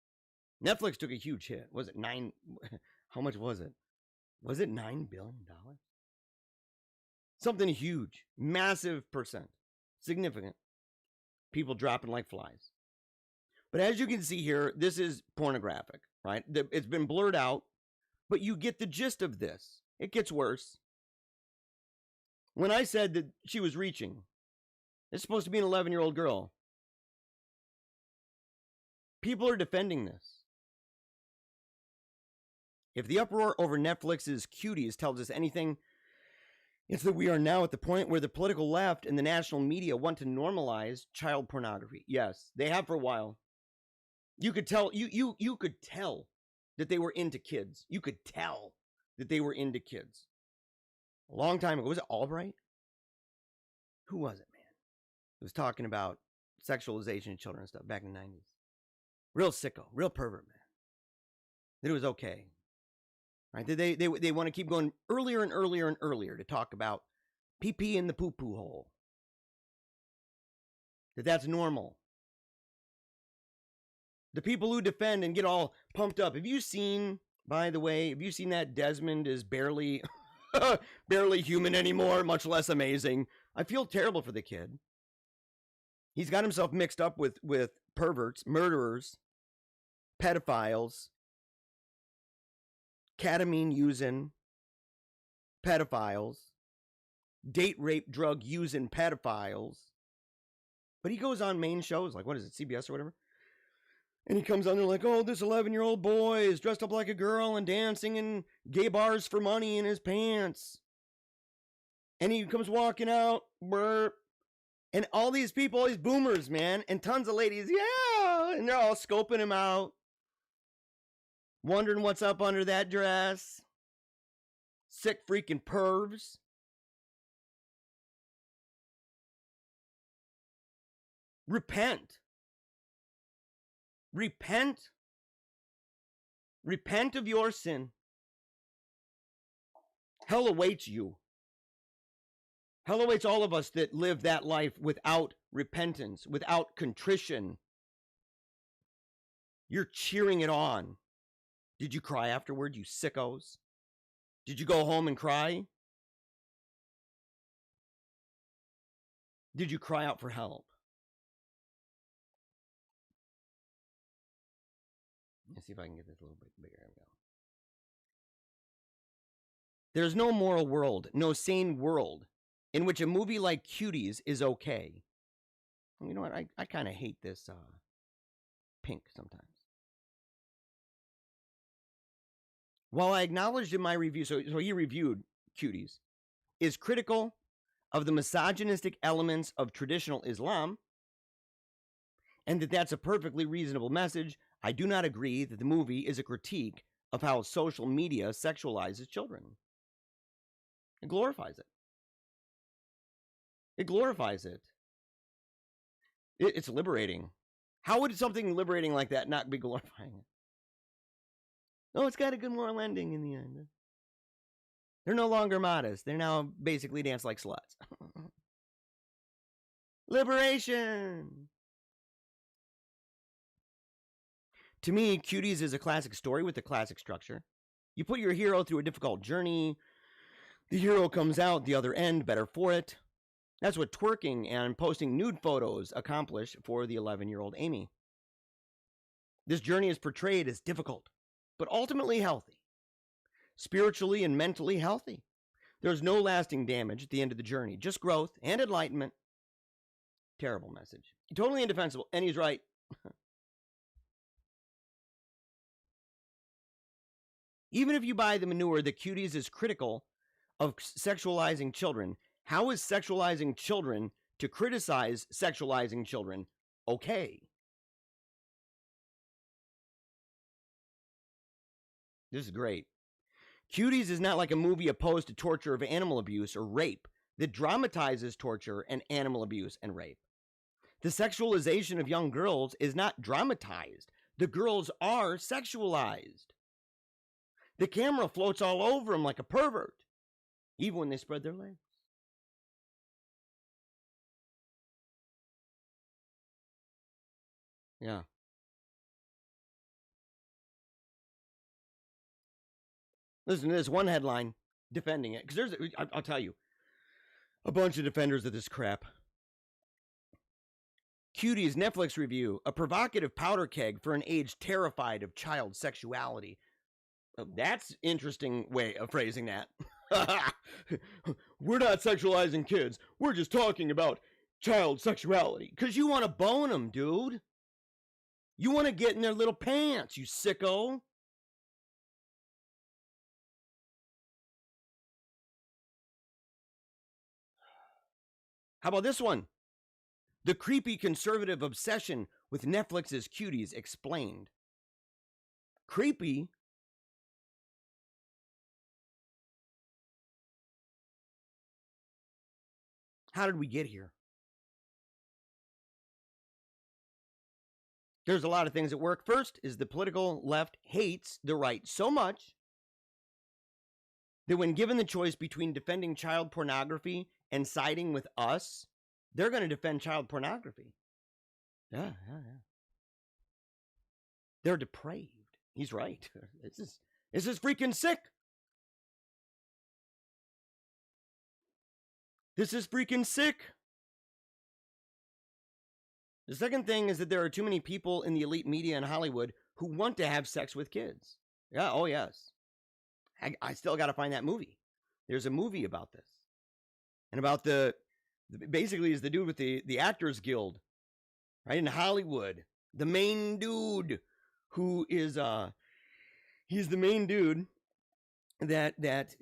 Netflix took a huge hit. Was it how much was it? Was it $9 billion? Something huge, massive percent, significant. People dropping like flies. But as you can see here, this is pornographic, right? It's been blurred out, but you get the gist of this. It gets worse. When I said that she was reaching, it's supposed to be an 11-year-old girl. People are defending this. If the uproar over Netflix's Cuties tells us anything, it's that we are now at the point where the political left and the national media want to normalize child pornography. Yes, they have for a while. You could tell you could tell that they were into kids. You could tell that they were into kids. A long time ago. Was it Albright? Who was it, man? It was talking about sexualization of children and stuff back in the 90s. Real sicko, real pervert, man. That it was okay. Right? They want to keep going earlier and earlier and earlier to talk about pee-pee in the poo-poo hole. That's normal. The people who defend and get all pumped up. Have you seen, by the way, that Desmond is barely human anymore, much less amazing? I feel terrible for the kid. He's got himself mixed up with perverts, murderers, pedophiles, ketamine using pedophiles, date rape drug using pedophiles. But he goes on main shows, like, what is it, CBS or whatever? And he comes on there like, oh, this 11-year-old boy is dressed up like a girl and dancing in gay bars for money in his pants. And he comes walking out, and all these people, all these boomers, man, and tons of ladies, yeah, and they're all scoping him out, wondering what's up under that dress. Sick freaking pervs. Repent. Repent. Repent of your sin. Hell awaits you. Hell awaits all of us that live that life without repentance, without contrition. You're cheering it on. Did you cry afterward, you sickos? Did you go home and cry? Did you cry out for help? Let's see if I can get this a little bit bigger. There we go. There's no moral world, no sane world in which a movie like Cuties is okay. You know what? I kind of hate this pink sometimes. While I acknowledged in my review, so he reviewed Cuties, is critical of the misogynistic elements of traditional Islam, and that's a perfectly reasonable message, I do not agree that the movie is a critique of how social media sexualizes children. It glorifies it. It glorifies it. It's liberating. How would something liberating like that not be glorifying it? Oh, it's got a good moral ending in the end. They're no longer modest. They're now basically dance like sluts. Liberation! To me, Cuties is a classic story with a classic structure. You put your hero through a difficult journey. The hero comes out the other end better for it. That's what twerking and posting nude photos accomplish for the 11-year-old Amy. This journey is portrayed as difficult, but ultimately healthy. Spiritually and mentally healthy. There's no lasting damage at the end of the journey, just growth and enlightenment. Terrible message. Totally indefensible, and he's right. Even if you buy the manure that Cuties is critical of sexualizing children, how is sexualizing children to criticize sexualizing children okay? This is great. Cuties is not like a movie opposed to torture of animal abuse or rape that dramatizes torture and animal abuse and rape. The sexualization of young girls is not dramatized. The girls are sexualized. The camera floats all over them like a pervert, even when they spread their legs. Yeah. Listen to this one headline defending it, because I'll tell you, a bunch of defenders of this crap. Cuties Netflix review, a provocative powder keg for an age terrified of child sexuality. Oh, that's interesting way of phrasing that. We're not sexualizing kids. We're just talking about child sexuality. Because you want to bone them, dude. You want to get in their little pants, you sicko. How about this one? The creepy conservative obsession with Netflix's Cuties explained. Creepy? How did we get here? There's a lot of things at work. First is the political left hates the right so much that when given the choice between defending child pornography and siding with us, they're going to defend child pornography. Yeah. They're depraved. He's right. This is freaking sick. This is freaking sick. The second thing is that there are too many people in the elite media in Hollywood who want to have sex with kids. Yeah, oh yes. I still got to find that movie. There's a movie about this. And about basically is the dude with the Actors Guild, right, in Hollywood. The main dude who is, he's the main dude that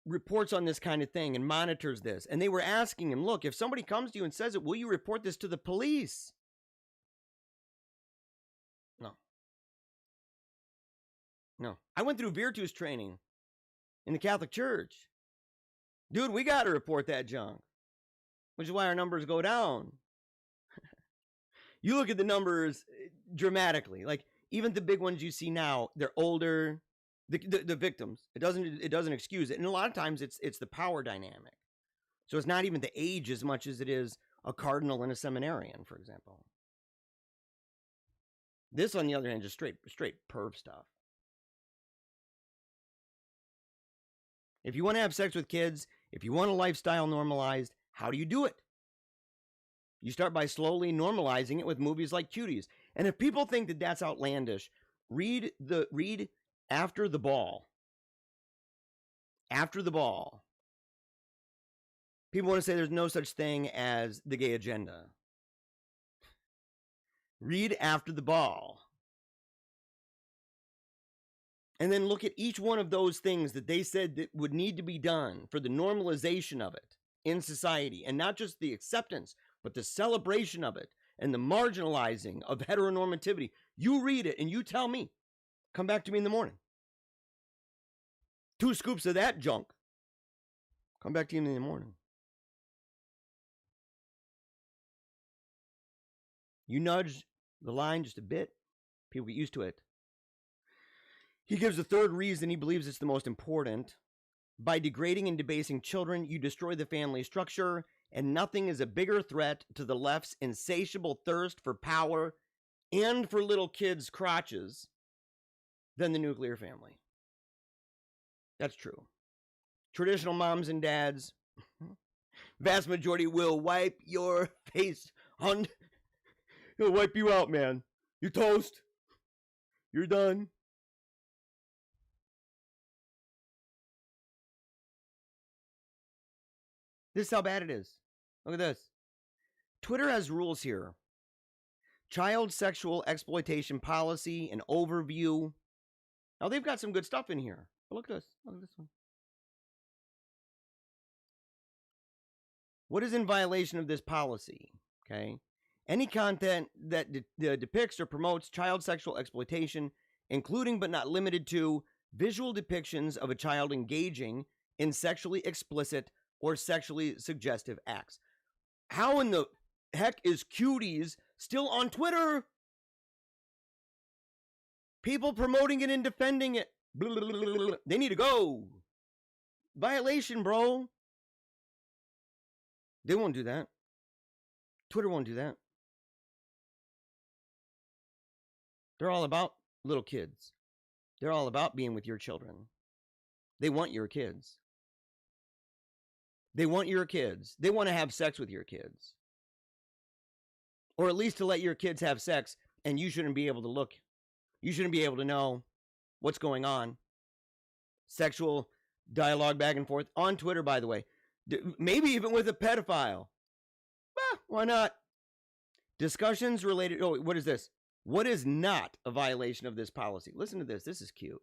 reports on this kind of thing and monitors this. And they were asking him, look, if somebody comes to you and says it, will you report this to the police? No. I went through Virtus training in the Catholic Church. Dude, we got to report that junk, which is why our numbers go down. You look at the numbers dramatically. Like, even the big ones you see now, they're older. The victims. It doesn't excuse it. And a lot of times it's the power dynamic. So it's not even the age as much as it is a cardinal and a seminarian, for example. This, on the other hand, just straight perv stuff. If you want to have sex with kids, if you want a lifestyle normalized, how do you do it? You start by slowly normalizing it with movies like Cuties. And if people think that that's outlandish, read After the Ball. After the Ball. People want to say there's no such thing as the gay agenda. Read After the Ball. And then look at each one of those things that they said that would need to be done for the normalization of it in society. And not just the acceptance, but the celebration of it and the marginalizing of heteronormativity. You read it and you tell me. Come back to me in the morning. 2 scoops of that junk. Come back to you in the morning. You nudge the line just a bit, people get used to it. He gives a third reason he believes it's the most important. By degrading and debasing children, you destroy the family structure, and nothing is a bigger threat to the left's insatiable thirst for power and for little kids' crotches than the nuclear family. That's true. Traditional moms and dads, vast majority will wipe your face on. He'll wipe you out, man. You're toast. You're done. This is how bad it is. Look at this. Twitter has rules here. Child sexual exploitation policy, an overview. Now, they've got some good stuff in here. But look at this. Look at this one. What is in violation of this policy? Okay. Any content that depicts or promotes child sexual exploitation, including but not limited to visual depictions of a child engaging in sexually explicit or sexually suggestive acts. How in the heck is Cuties still on Twitter? People promoting it and defending it. Blah, blah, blah, blah. They need to go. Violation, bro. They won't do that. Twitter won't do that. They're all about little kids. They're all about being with your children. They want your kids. They want your kids. They want to have sex with your kids. Or at least to let your kids have sex, and you shouldn't be able to look. You shouldn't be able to know what's going on. Sexual dialogue back and forth on Twitter, by the way. Maybe even with a pedophile. Why not? Discussions related. Oh, what is this? What is not a violation of this policy? Listen to this. This is cute.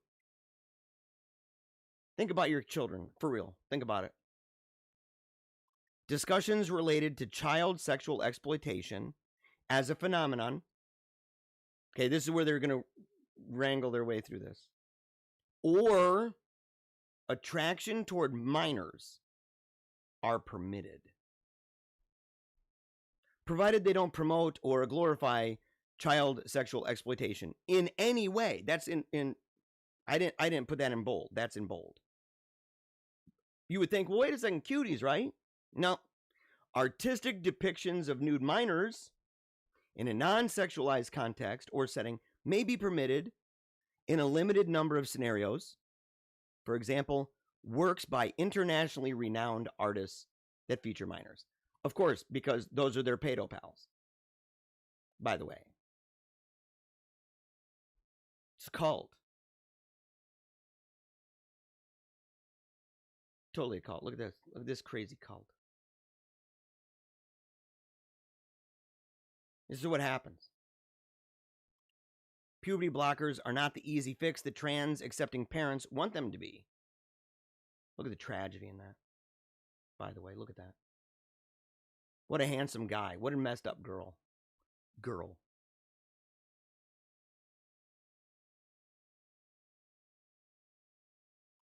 Think about your children. For real. Think about it. Discussions related to child sexual exploitation as a phenomenon. Okay, this is where they're going to wrangle their way through this. Or attraction toward minors are permitted, provided they don't promote or glorify child sexual exploitation in any way. That's in I didn't put that in bold. That's in bold. You would think, well, wait a second, Cuties, right? No. Artistic depictions of nude minors in a non-sexualized context or setting may be permitted in a limited number of scenarios. For example, works by internationally renowned artists that feature minors. Of course, because those are their pedo pals. By the way. It's a cult. Totally a cult. Look at this. Look at this crazy cult. This is what happens. Puberty blockers are not the easy fix that trans accepting parents want them to be. Look at the tragedy in that. By the way, look at that. What a handsome guy. What a messed up girl.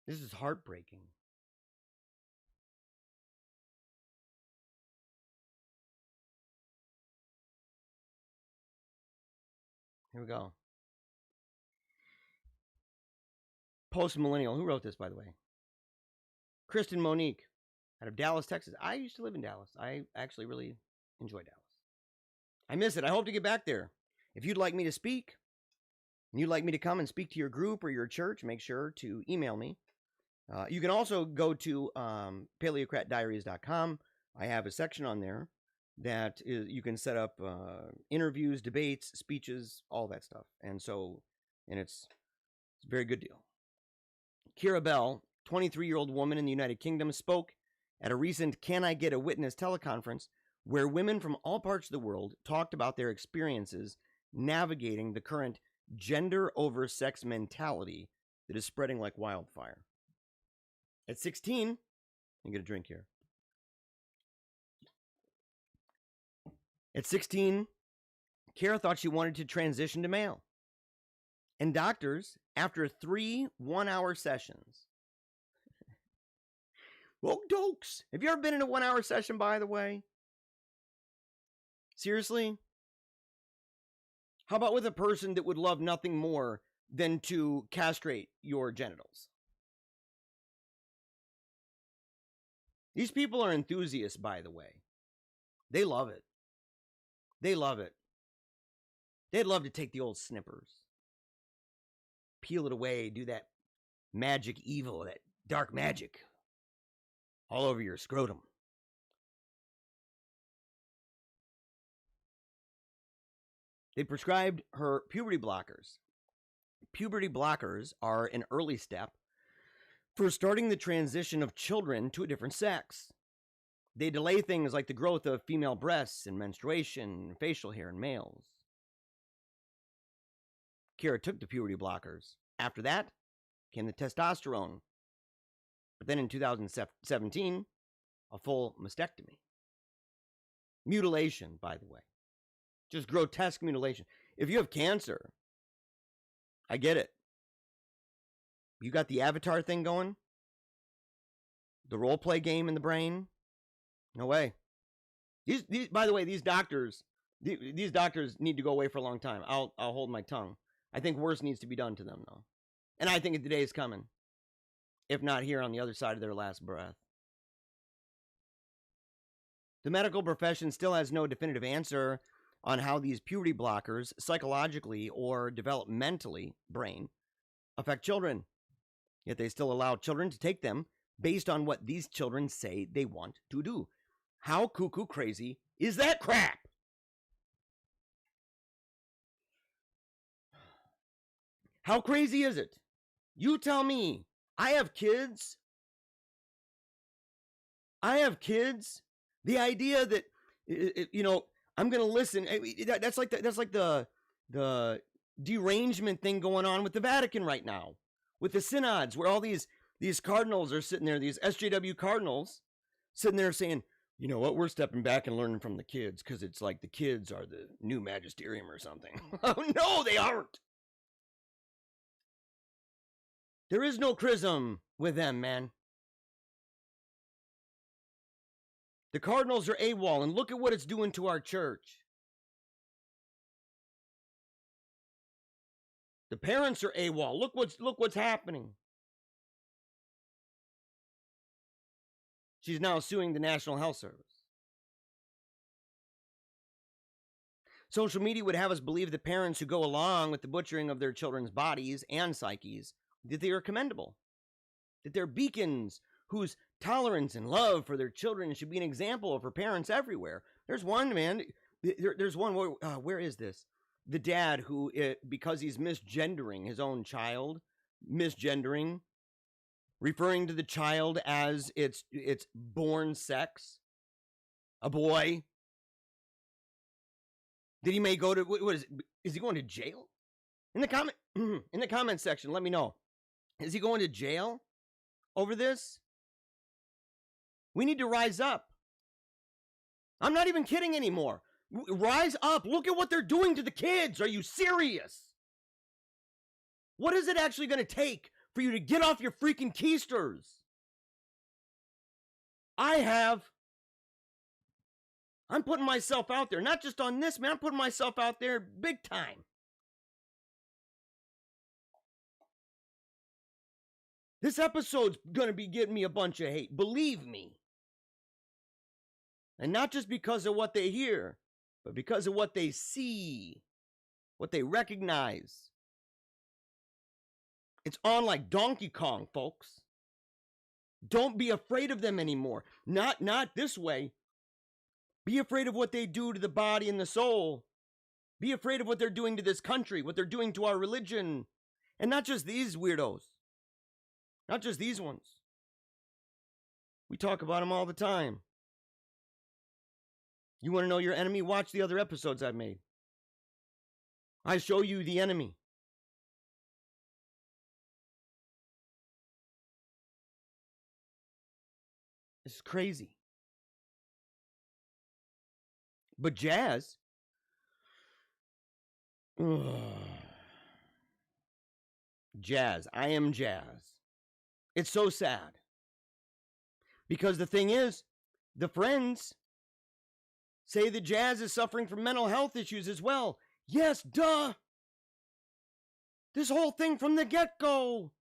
This is heartbreaking. Here we go. Post-millennial. Who wrote this, by the way? Kristen Monique out of Dallas, Texas. I used to live in Dallas. I actually really enjoy Dallas. I miss it. I hope to get back there. If you'd like me to speak, and you'd like me to come and speak to your group or your church, make sure to email me. You can also go to paleocratdiaries.com. I have a section on there that you can set up interviews, debates, speeches, all that stuff. And it's a very good deal. Kira Bell, 23-year-old woman in the United Kingdom, spoke at a recent Can I Get a Witness teleconference where women from all parts of the world talked about their experiences navigating the current gender over sex mentality that is spreading like wildfire. At 16, you get a drink here. At 16, Kara thought she wanted to transition to male. And doctors, after 3 one-hour sessions, well, dokes, have you ever been in a 1-hour session, by the way? Seriously? How about with a person that would love nothing more than to castrate your genitals? These people are enthusiasts, by the way. They love it. They love it. They'd love to take the old snippers, peel it away, do that magic evil, that dark magic all over your scrotum. They prescribed her puberty blockers. Puberty blockers are an early step for starting the transition of children to a different sex. They delay things like the growth of female breasts and menstruation and facial hair in males. Kira took the puberty blockers. After that, came the testosterone. But then in 2017, a full mastectomy. Mutilation, by the way. Just grotesque mutilation. If you have cancer, I get it. You got the avatar thing going? The role play game in the brain? No way. These by the way, these doctors need to go away for a long time. I'll hold my tongue. I think worse needs to be done to them, though. And I think the day is coming. If not here, on the other side of their last breath. The medical profession still has no definitive answer on how these puberty blockers, psychologically or developmentally, brain, affect children. Yet they still allow children to take them based on what these children say they want to do. How cuckoo crazy is that crap? How crazy is it? You tell me. I have kids. The idea that, I'm going to listen. That's like the derangement thing going on with the Vatican right now, with the synods, where all these cardinals are sitting there, these SJW cardinals sitting there saying, you know what, we're stepping back and learning from the kids because it's like the kids are the new magisterium or something. Oh, no, they aren't. There is no chrism with them, man. The cardinals are AWOL, and look at what it's doing to our church. The parents are AWOL. Look what's happening. She's now suing the National Health Service. Social media would have us believe that parents who go along with the butchering of their children's bodies and psyches, that they are commendable, that they're beacons whose tolerance and love for their children should be an example for parents everywhere. There's one, man. There's one. Where is this? The dad who, because he's misgendering his own child, referring to the child as its born sex, a boy, that he may go to. What is he going to jail? In the comment section, let me know. Is he going to jail over this? We need to rise up. I'm not even kidding anymore. Rise up. Look at what they're doing to the kids. Are you serious? What is it actually going to take for you to get off your freaking keisters? I'm putting myself out there. Not just on this, man. I'm putting myself out there big time. This episode's going to be getting me a bunch of hate. Believe me. And not just because of what they hear, but because of what they see, what they recognize. It's on like Donkey Kong, folks. Don't be afraid of them anymore. Not this way. Be afraid of what they do to the body and the soul. Be afraid of what they're doing to this country, what they're doing to our religion. And not just these weirdos. Not just these ones. We talk about them all the time. You want to know your enemy? Watch the other episodes I've made. I show you the enemy. This is crazy. But jazz. Jazz. I am jazz. It's so sad. Because the thing is, the friends say that Jazz is suffering from mental health issues as well. Yes, duh. This whole thing from the get-go.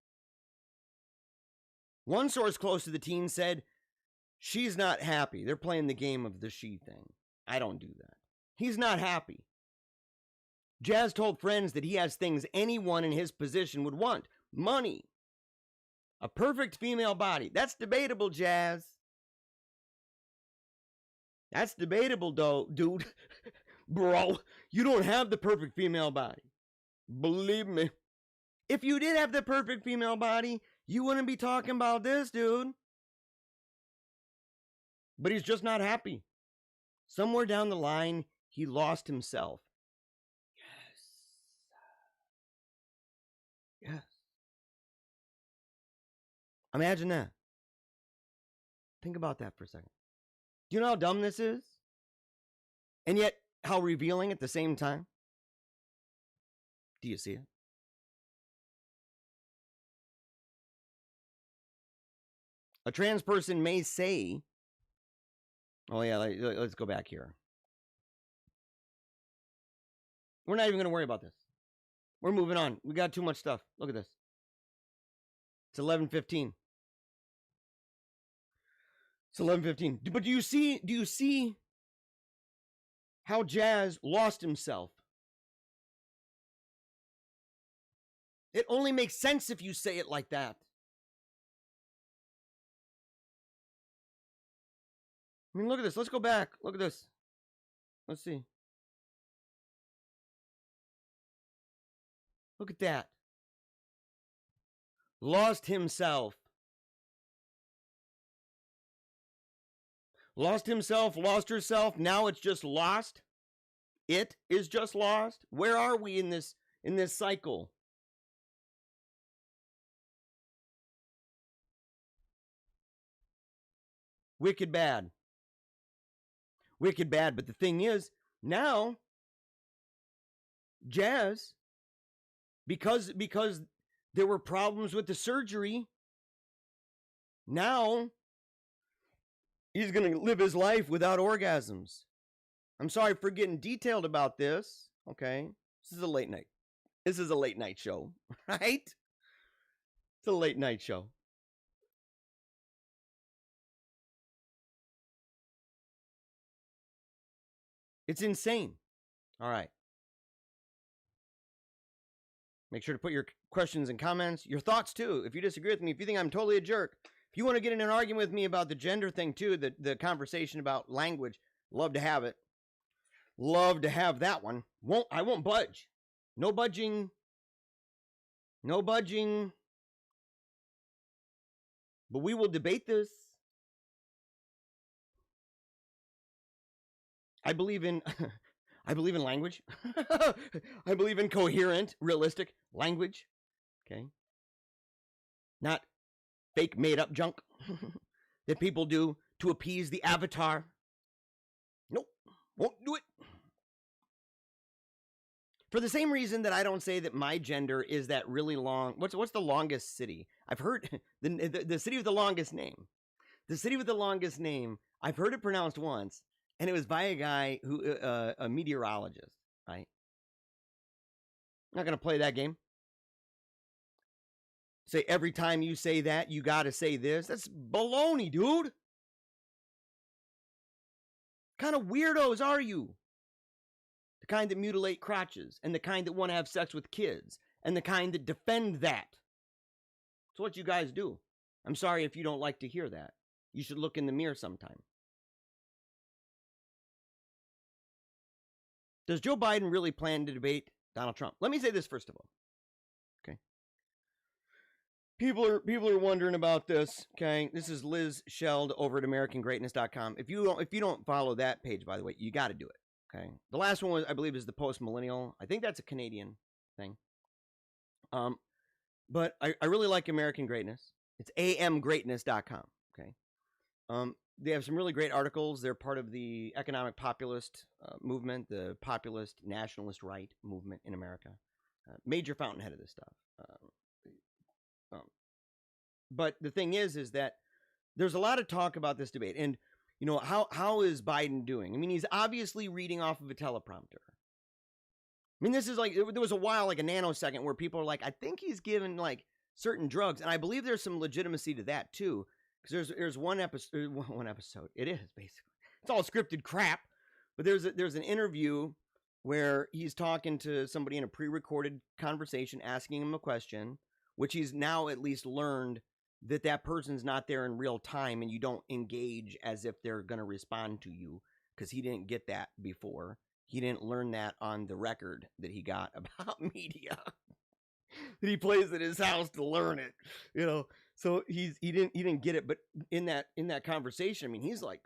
One source close to the teen said, she's not happy. They're playing the game of the she thing. I don't do that. He's not happy. Jazz told friends that he has things anyone in his position would want. Money. A perfect female body. That's debatable, Jazz. That's debatable, though, dude. Bro, you don't have the perfect female body. Believe me. If you did have the perfect female body, you wouldn't be talking about this, dude. But he's just not happy. Somewhere down the line, he lost himself. Yes. Yes. Imagine that. Think about that for a second. Do you know how dumb this is? And yet how revealing at the same time? Do you see it? A trans person may say, oh yeah, let's go back here. We're not even going to worry about this. We're moving on. We got too much stuff. Look at this. It's 11:15. It's 11:15. But do you see how Jazz lost himself? It only makes sense if you say it like that. I mean, look at this. Let's go back. Look at this. Let's see. Look at that. Lost himself. Lost himself, lost herself. Now it's just lost. It is just lost. Where are we in this cycle? Wicked bad. Wicked bad. But the thing is, now Jazz, because there were problems with the surgery, now he's going to live his life without orgasms. I'm sorry for getting detailed about this, okay? This is a late night. This is a late night show, right? It's a late night show. It's insane. All right. Make sure to put your questions and comments, your thoughts too. If you disagree with me, if you think I'm totally a jerk, if you want to get in an argument with me about the gender thing too, the conversation about language, love to have it. Love to have that one. I won't budge. No budging. No budging. But we will debate this. I believe in language. I believe in coherent, realistic language. Okay. Not fake made up junk that people do to appease the avatar. Nope. Won't do it. For the same reason that I don't say that my gender is that really long. What's the longest city? I've heard the city with the longest name. The city with the longest name. I've heard it pronounced once. And it was by a guy who, a meteorologist, right? I'm not going to play that game. Say every time you say that, you got to say this. That's baloney, dude. What kind of weirdos are you? The kind that mutilate crotches, and the kind that want to have sex with kids, and the kind that defend that. It's what you guys do. I'm sorry if you don't like to hear that. You should look in the mirror sometime. Does Joe Biden really plan to debate Donald Trump? Let me say this first of all. Okay. People are wondering about this. Okay. This is Liz Sheld over at AmericanGreatness.com. If you don't follow that page, by the way, you got to do it. Okay. The last one was, I believe, is the Post Millennial. I think that's a Canadian thing. But I really like American Greatness. It's amgreatness.com. Okay. They have some really great articles. They're part of the economic populist movement, the populist nationalist right movement in America. Major fountainhead of this stuff. But the thing is that there's a lot of talk about this debate. And, you know, how is Biden doing? I mean, he's obviously reading off of a teleprompter. I mean, this is like, there was a while, like a nanosecond, where people are like, I think he's given like certain drugs. And I believe there's some legitimacy to that too. Because there's one episode. It is basically. It's all scripted crap. But there's an interview where he's talking to somebody in a pre-recorded conversation, asking him a question, which he's now at least learned that person's not there in real time, and you don't engage as if they're going to respond to you, because he didn't get that before. He didn't learn that on the record that he got about media. That he plays at his house to learn it, you know. So he didn't get it, but in that conversation, I mean, he's like,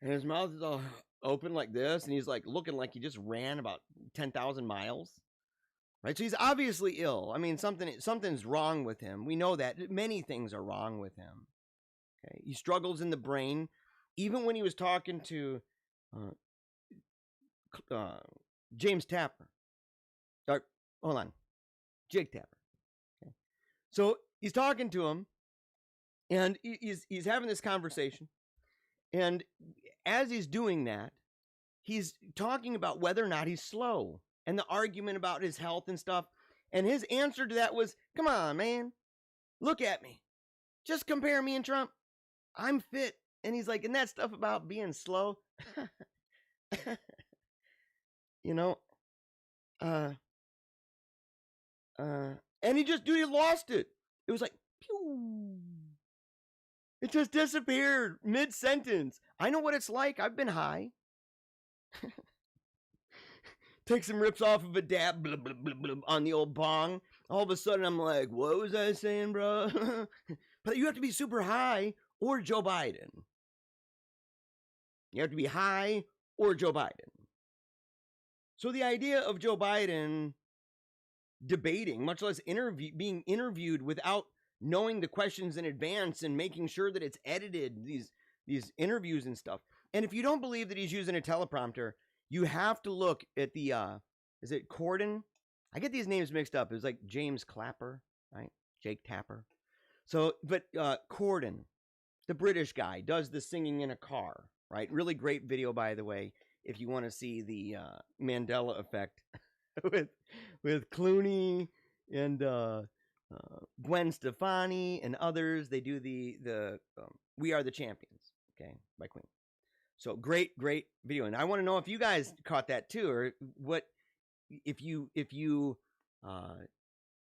and his mouth is all open like this, and he's like looking like he just ran about 10,000 miles. right? So he's obviously ill. I mean, something's wrong with him. We know that many things are wrong with him. Okay, he struggles in the brain. Even when he was talking to James Tapper, or hold on, Jake Tapper. Okay. So he's talking to him, and he's having this conversation, and as he's doing that, he's talking about whether or not he's slow and the argument about his health and stuff. And his answer to that was, come on, man, look at me. Just compare me and Trump. I'm fit. And he's like, and that stuff about being slow, you know, and he lost it. It was like, pew. It just disappeared mid-sentence. I know what it's like. I've been high. Take some rips off of a dab, blah, blah, blah, blah, on the old bong. All of a sudden, I'm like, what was I saying, bro? But you have to be super high or Joe Biden. You have to be high or Joe Biden. So the idea of Joe Biden debating, much less being interviewed without knowing the questions in advance and making sure that it's edited, these interviews and stuff. And if you don't believe that he's using a teleprompter, you have to look at the, is it Corden? I get these names mixed up. It was like James Clapper, right? Jake Tapper. So, but Corden, the British guy, does the singing in a car, right? Really great video, by the way, if you want to see the Mandela effect with Clooney and Gwen Stefani and others. They do the We Are the Champions, okay, by Queen. So great video. And I want to know if you guys caught that too, or what, if you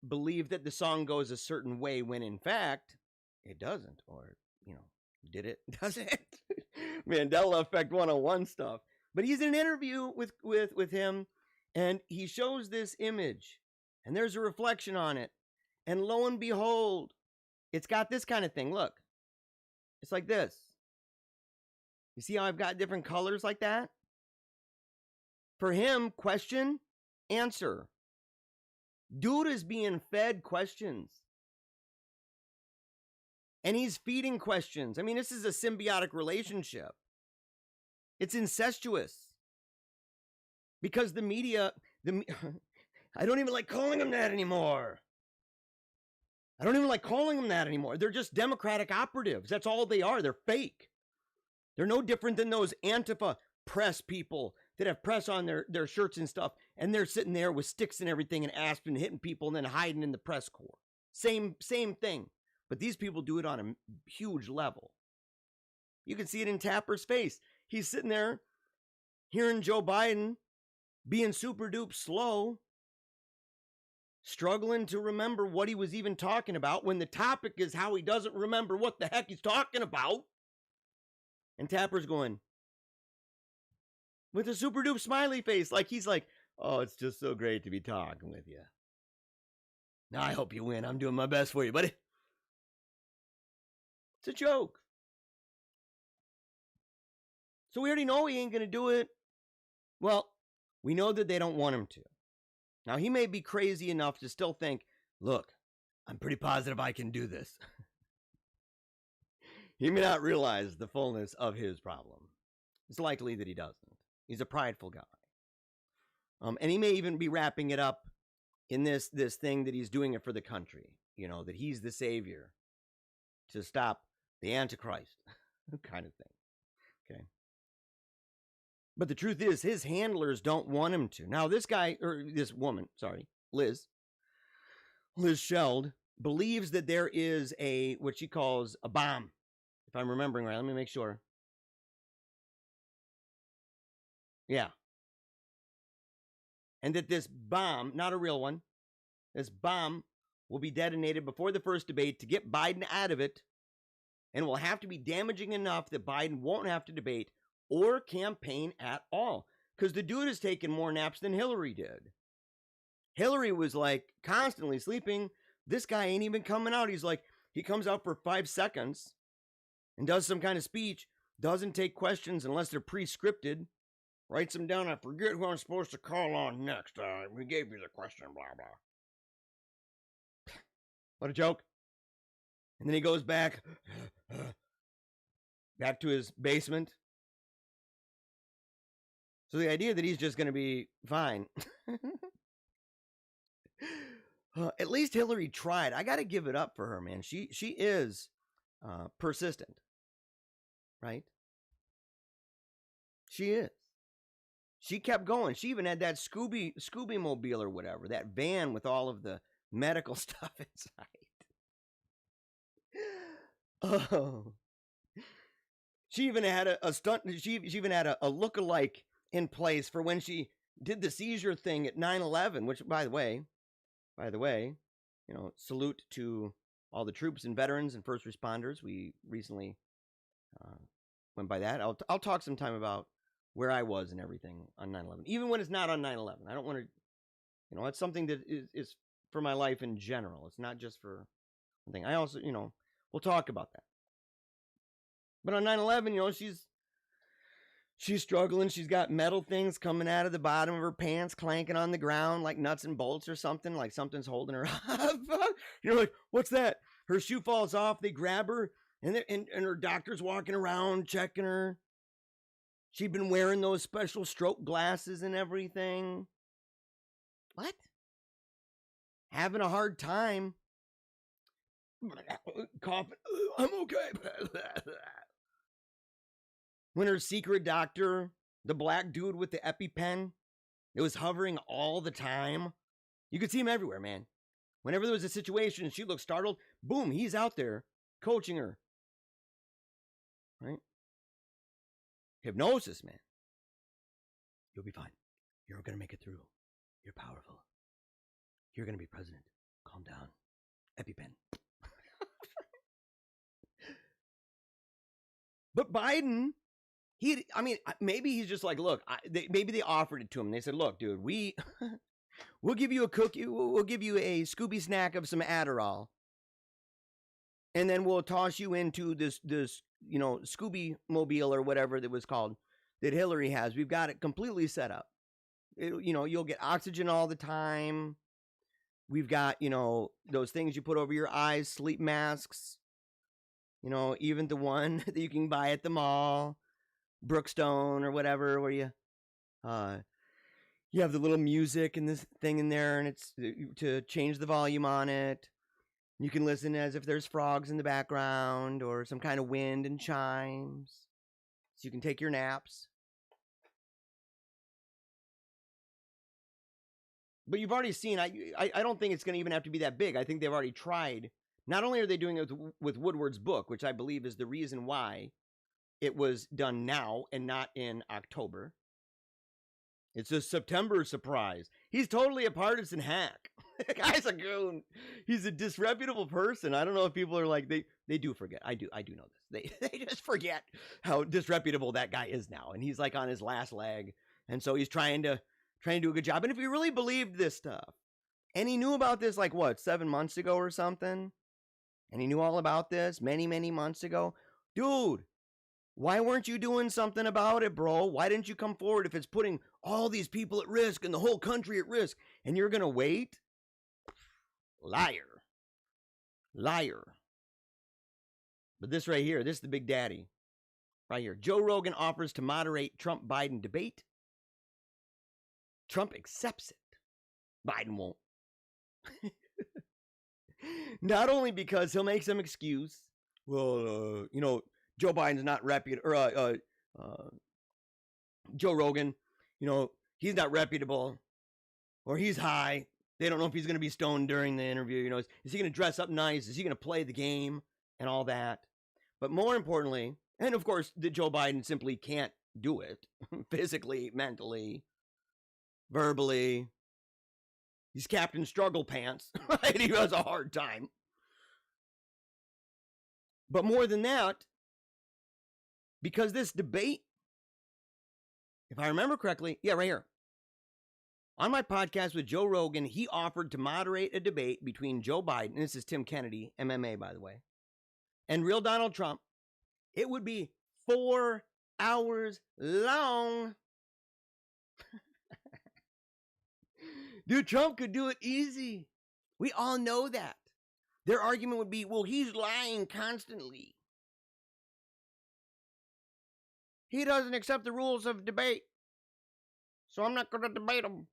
believe that the song goes a certain way when in fact it doesn't, or, you know, did it? Does it? Mandela effect 101 stuff. But he's in an interview with him, and he shows this image, and there's a reflection on it. And lo and behold, it's got this kind of thing. Look, it's like this. You see how I've got different colors like that? For him, question, answer. Dude is being fed questions. And he's feeding questions. I mean, this is a symbiotic relationship. It's incestuous. Because the media, I don't even like calling them that anymore. They're just Democratic operatives. That's all they are. They're fake. They're no different than those Antifa press people that have press on their shirts and stuff, and they're sitting there with sticks and everything and aspirin, hitting people and then hiding in the press corps. Same thing. But these people do it on a huge level. You can see it in Tapper's face. He's sitting there hearing Joe Biden being super dupe slow, struggling to remember what he was even talking about when the topic is how he doesn't remember what the heck he's talking about. And Tapper's going with a super dupe smiley face, like he's like, oh, it's just so great to be talking with you. Now I hope you win. I'm doing my best for you, buddy. It's a joke. So we already know he ain't going to do it. Well, we know that they don't want him to. Now, he may be crazy enough to still think, look, I'm pretty positive I can do this. He may not realize the fullness of his problem. It's likely that he doesn't. He's a prideful guy. And he may even be wrapping it up in this thing that he's doing it for the country. You know, that he's the savior to stop the Antichrist kind of thing. Okay. But the truth is, his handlers don't want him to. Now, this guy, or this woman, sorry, Liz Sheld, believes that there is what she calls a bomb. If I'm remembering right, let me make sure. Yeah. And that this bomb, not a real one, this bomb will be detonated before the first debate to get Biden out of it, and will have to be damaging enough that Biden won't have to debate or campaign at all. Because the dude has taken more naps than Hillary did. Hillary was like constantly sleeping. This guy ain't even coming out. He's like, he comes out for 5 seconds and does some kind of speech, doesn't take questions unless they're pre-scripted, Writes them down. I forget who I'm supposed to call on next. We gave you the question, blah, blah. What a joke. And then he goes back to his basement. So the idea that he's just going to be fine. At least Hillary tried. I got to give it up for her, man. She is persistent, right? She is. She kept going. She even had that Scooby mobile or whatever, that van with all of the medical stuff inside. Oh. She even had a stunt. She even had a lookalike in place for when she did the seizure thing at 9/11, which, by the way, salute to all the troops and veterans and first responders. We recently went by that. I'll talk sometime about where I was and everything on 9/11, even when it's not on 9/11. I don't want to, it's something that is for my life in general. It's not just for one thing. I also, we'll talk about that. But on 9/11, she's struggling. She's got metal things coming out of the bottom of her pants, clanking on the ground like nuts and bolts or something, like something's holding her up. You're like, what's that? Her shoe falls off. They grab her, and her doctor's walking around checking her. She'd been wearing those special stroke glasses and everything. What? Having a hard time. Coughing. I'm okay. When her secret doctor, the black dude with the EpiPen, it was hovering all the time. You could see him everywhere, man. Whenever there was a situation and she looked startled, boom, he's out there coaching her. Right? Hypnosis, man. You'll be fine. You're going to make it through. You're powerful. You're going to be president. Calm down. EpiPen. But Biden, maybe he's just like, look, maybe they offered it to him. They said, look, dude, we'll give you a cookie. We'll give you a Scooby snack of some Adderall. And then we'll toss you into this Scooby mobile or whatever that was called that Hillary has. We've got it completely set up. You'll get oxygen all the time. We've got, those things you put over your eyes, sleep masks. Even the one that you can buy at the mall, Brookstone or whatever, where you have the little music and this thing in there, and it's to change the volume on it. You can listen as if there's frogs in the background or some kind of wind and chimes. So you can take your naps. But you've already seen, I don't think it's going to even have to be that big. I think they've already tried. Not only are they doing it with Woodward's book, which I believe is the reason why it was done now and not in October. It's a September surprise. He's totally a partisan hack. The guy's a goon. He's a disreputable person. I don't know if people are like, they do forget. I do know this. They just forget how disreputable that guy is now. And he's like on his last leg. And so he's trying to do a good job. And if he really believed this stuff, and he knew about this 7 months ago or something, and he knew all about this many, many months ago, dude, why weren't you doing something about it, bro? Why didn't you come forward if it's putting all these people at risk and the whole country at risk, and you're going to wait? Liar. But this right here, this is the big daddy. Right here. Joe Rogan offers to moderate Trump-Biden debate. Trump accepts it. Biden won't. Not only because he'll make some excuse. Well, Joe Biden's not reputable, or Joe Rogan, he's not reputable, or he's high. They don't know if he's going to be stoned during the interview. Is he going to dress up nice? Is he going to play the game and all that? But more importantly, and of course, that Joe Biden simply can't do it physically, mentally, verbally. He's Captain Struggle Pants, right? He has a hard time. But more than that, because this debate, if I remember correctly, right here. On my podcast with Joe Rogan, he offered to moderate a debate between Joe Biden, and this is Tim Kennedy, MMA, by the way, and real Donald Trump. It would be 4 hours long. Dude, Trump could do it easy. We all know that. Their argument would be, well, he's lying constantly. He doesn't accept the rules of debate, so I'm not going to debate him.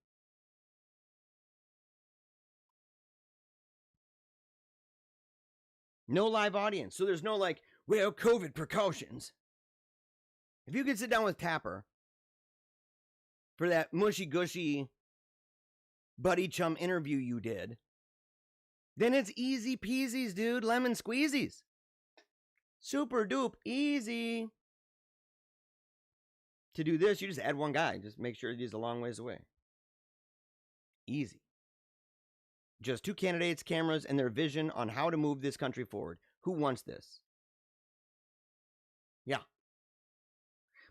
No live audience, so there's no like, well, COVID precautions. If you could sit down with Tapper for that mushy-gushy buddy chum interview you did, then it's easy peasies, dude. Lemon squeezies. Super dupe easy. To do this, you just add one guy. Just make sure he's a long ways away. Easy. Just two candidates, cameras, and their vision on how to move this country forward. Who wants this? Yeah.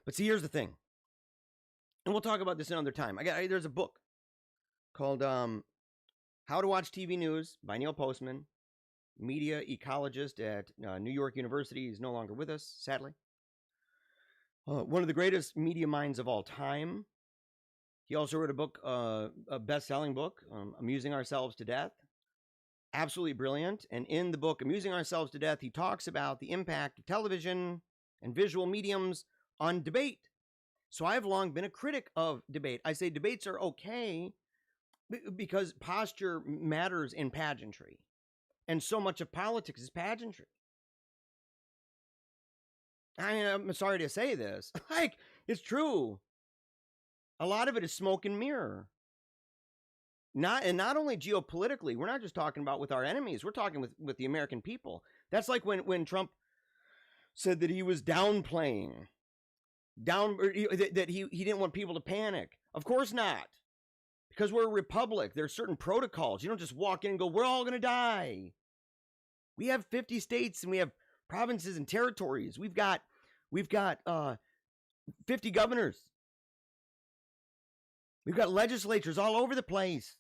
But see, here's the thing. And we'll talk about this another time. There's a book called How to Watch TV News by Neil Postman, media ecologist at New York University. He's no longer with us, sadly. One of the greatest media minds of all time. He also wrote a book, a best-selling book, Amusing Ourselves to Death. Absolutely brilliant. And in the book, Amusing Ourselves to Death, he talks about the impact of television and visual mediums on debate. So I've long been a critic of debate. I say debates are okay because posture matters in pageantry. And so much of politics is pageantry. I mean, I'm sorry to say this. Like, it's true. A lot of it is smoke and mirror. Not only geopolitically, we're not just talking about with our enemies, we're talking with the American people. That's like when Trump said that he was downplaying, that he didn't want people to panic. Of course not. Because we're a republic. There's certain protocols. You don't just walk in and go, we're all going to die. We have 50 states and we have provinces and territories. We've got 50 governors. We've got legislatures all over the place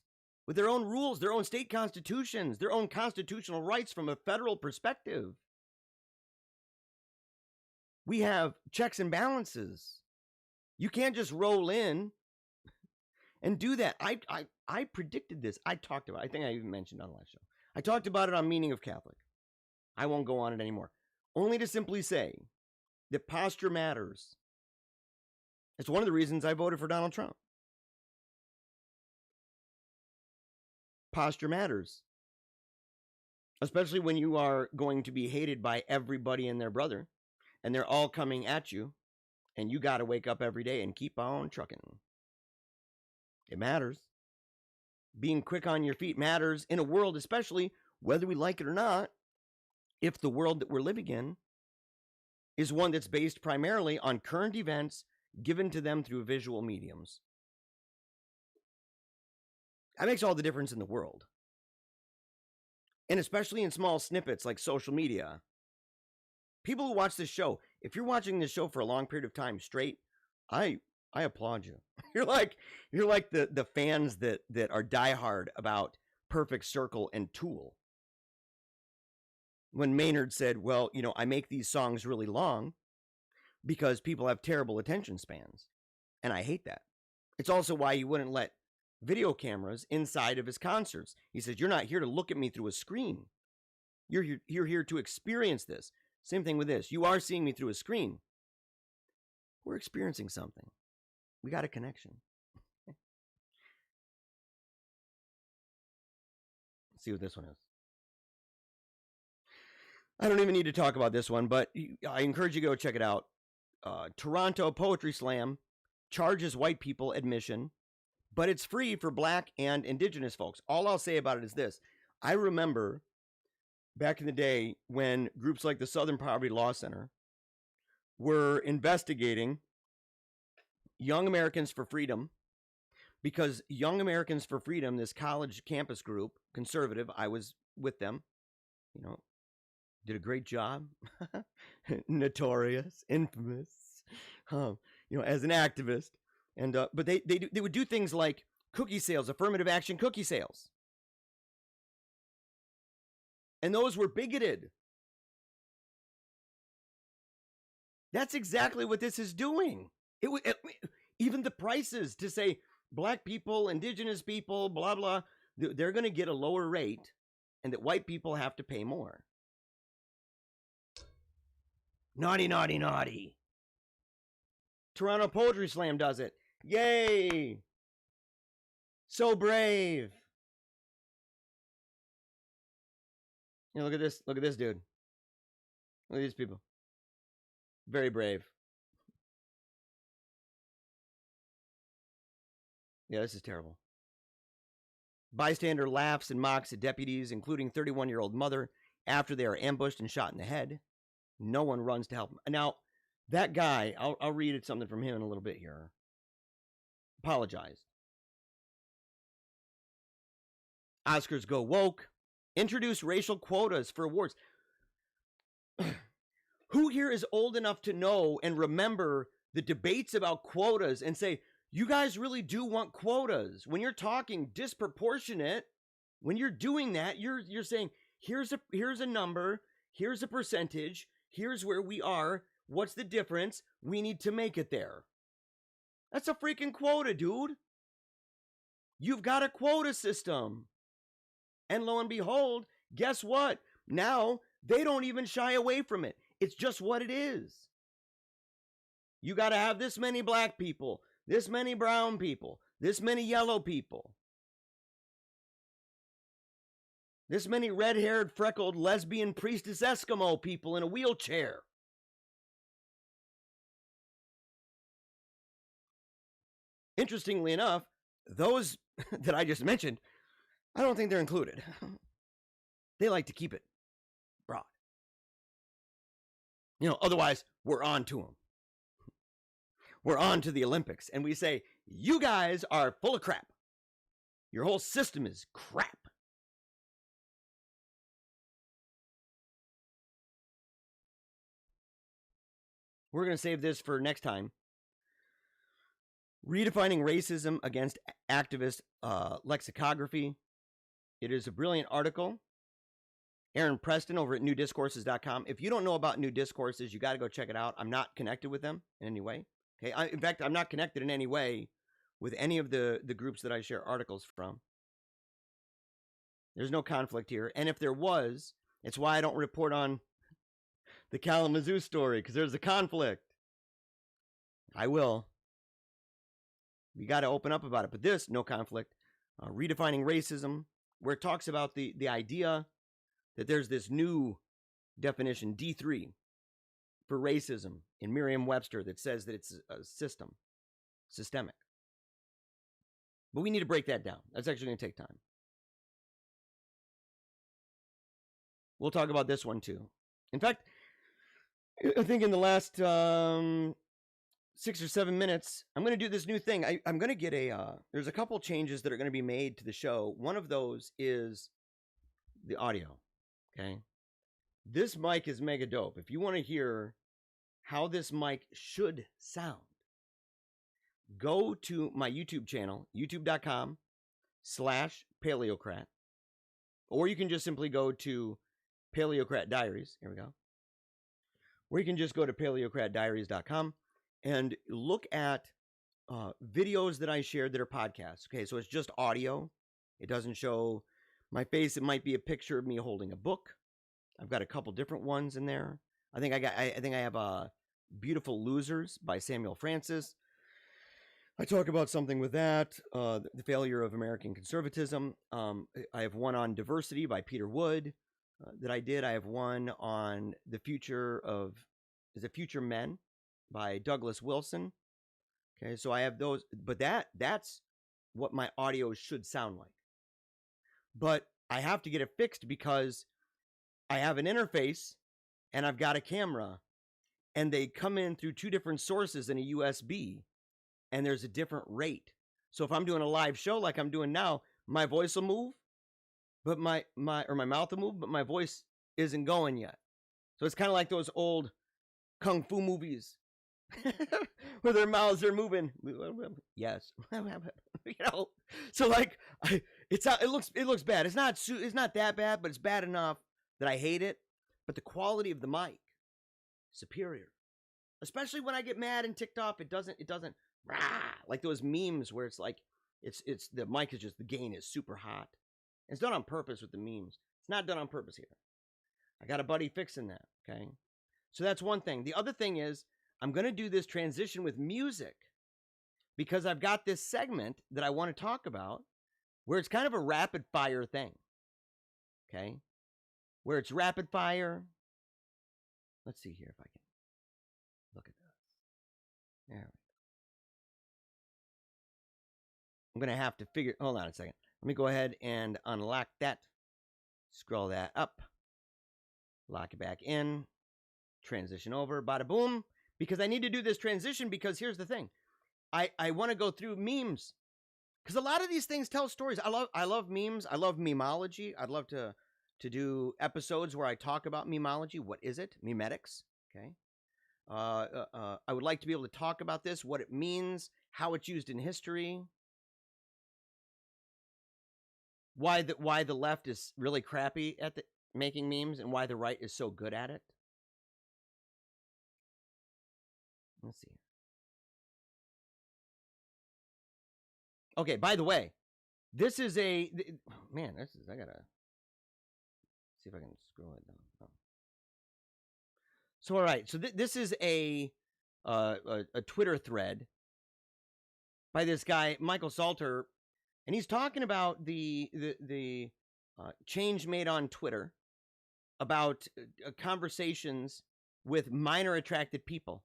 with their own rules, their own state constitutions, their own constitutional rights from a federal perspective. We have checks and balances. You can't just roll in and do that. I predicted this. I talked about it. I think I even mentioned on the last show. I talked about it on Meaning of Catholic. I won't go on it anymore. Only to simply say that posture matters. It's one of the reasons I voted for Donald Trump. Posture matters. Especially when you are going to be hated by everybody and their brother, and they're all coming at you, and you got to wake up every day and keep on trucking. It matters. Being quick on your feet matters in a world, especially whether we like it or not, if the world that we're living in is one that's based primarily on current events given to them through visual mediums. That makes all the difference in the world. And especially in small snippets like social media. People who watch this show, if you're watching this show for a long period of time straight, I applaud you. You're like the fans that are diehard about Perfect Circle and Tool. When Maynard said, well, I make these songs really long because people have terrible attention spans. And I hate that. It's also why he wouldn't let video cameras inside of his concerts. He says, you're not here to look at me through a screen. You're here to experience this. Same thing with this. You are seeing me through a screen. We're experiencing something. We got a connection. Let's see what this one is. I don't even need to talk about this one, but I encourage you to go check it out. Toronto Poetry Slam charges white people admission, but it's free for Black and Indigenous folks. All I'll say about it is this. I remember back in the day when groups like the Southern Poverty Law Center were investigating Young Americans for Freedom, because Young Americans for Freedom, this college campus group, conservative, I was with them, did a great job. Notorious, infamous, as an activist. And but they would do things like cookie sales, affirmative action cookie sales. And those were bigoted. That's exactly what this is doing. Even the prices to say black people, indigenous people, blah, blah, they're going to get a lower rate and that white people have to pay more. Naughty, naughty, naughty. Toronto Poetry Slam does it. Yay! So brave. You know, look at this. Look at this dude. Look at these people. Very brave. Yeah, this is terrible. Bystander laughs and mocks at deputies, including 31-year-old mother, after they are ambushed and shot in the head. No one runs to help him. Now, that guy, I'll read something from him in a little bit here. Apologized. Oscars go woke. Introduce racial quotas for awards. Who here is old enough to know and remember the debates about quotas and say, you guys really do want quotas? When you're talking disproportionate, when you're doing that, you're saying, here's a number, here's a percentage, here's where we are, what's the difference? We need to make it there. That's a freaking quota, dude. You've got a quota system. And lo and behold, guess what? Now they don't even shy away from it. It's just what it is. You got to have this many black people, this many brown people, this many yellow people, this many red-haired, freckled, lesbian priestess Eskimo people in a wheelchair. Interestingly enough, those that I just mentioned, I don't think they're included. They like to keep it broad. You know, otherwise, we're on to them. We're on to the Olympics, and we say, you guys are full of crap. Your whole system is crap. We're going to save this for next time. Redefining Racism Against Activist Lexicography. It is a brilliant article. Aaron Preston over at newdiscourses.com. If you don't know about New Discourses, you got to go check it out. I'm not connected with them in any way. Okay, in fact, I'm not connected in any way with any of the groups that I share articles from. There's no conflict here. And if there was, it's why I don't report on the Kalamazoo story, because there's a conflict. I will. We got to open up about it. But this, no conflict. Redefining Racism, where it talks about the idea that there's this new definition, D3, for racism in Merriam-Webster that says that it's a systemic. But we need to break that down. That's actually going to take time. We'll talk about this one too. In fact, I think in the last 6 or 7 minutes, I'm going to do this new thing. I'm going to get there's a couple changes that are going to be made to the show. One of those is the audio. Okay. This mic is mega dope. If you want to hear how this mic should sound, go to my YouTube channel, youtube.com/Paleocrat. Or you can just simply go to Paleocrat Diaries. Here we go. Or you can just go to paleocratdiaries.com and look at videos that I shared that are podcasts. Okay, so it's just audio. It doesn't show my face. It might be a picture of me holding a book. I've got a couple different ones in there. I think I have Beautiful Losers by Samuel Francis. I talk about something with that, the failure of American conservatism. I have one on diversity by Peter Wood that I did. I have one on the future men by Douglas Wilson. Okay, so I have those, but that's what my audio should sound like. But I have to get it fixed because I have an interface and I've got a camera and they come in through two different sources in a USB and there's a different rate. So if I'm doing a live show like I'm doing now, my voice will move, but my mouth will move, but my voice isn't going yet. So it's kind of like those old kung fu movies where their mouths are moving. Yes. You know, so like it looks bad. It's not that bad, but it's bad enough that I hate it. But the quality of the mic, superior. Especially when I get mad and ticked off, it doesn't rah, like those memes where it's like It's the mic is just, the gain is super hot. It's done on purpose with the memes. It's not done on purpose here. I got a buddy fixing that, okay? So that's one thing. The other thing is I'm going to do this transition with music because I've got this segment that I want to talk about where it's kind of a rapid fire thing, okay? Where it's rapid fire. Let's see here if I can look at this. There we go. I'm going to have to figure, hold on a second. Let me go ahead and unlock that. Scroll that up. Lock it back in. Transition over. Bada boom. Because I need to do this transition because here's the thing. I want to go through memes. Because a lot of these things tell stories. I love memes. I love memology. I'd love to do episodes where I talk about memology. What is it? Memetics. Okay. I would like to be able to talk about this, what it means, how it's used in history. Why the left is really crappy at making memes and why the right is so good at it. Let's see. Okay, by the way, this is I gotta see if I can scroll it down. Oh. So, all right, so this is a Twitter thread by this guy, Michael Salter, and he's talking about the change made on Twitter about conversations with minor attracted people.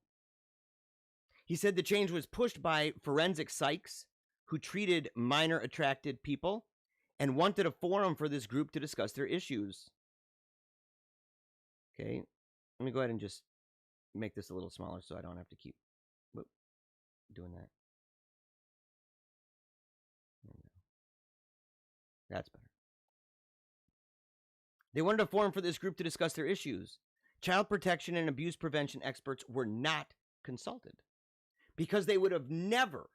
He said the change was pushed by forensic psychs who treated minor attracted people and wanted a forum for this group to discuss their issues. Okay, let me go ahead and just make this a little smaller so I don't have to keep doing that. That's better. They wanted a forum for this group to discuss their issues. Child protection and abuse prevention experts were not consulted because they would have never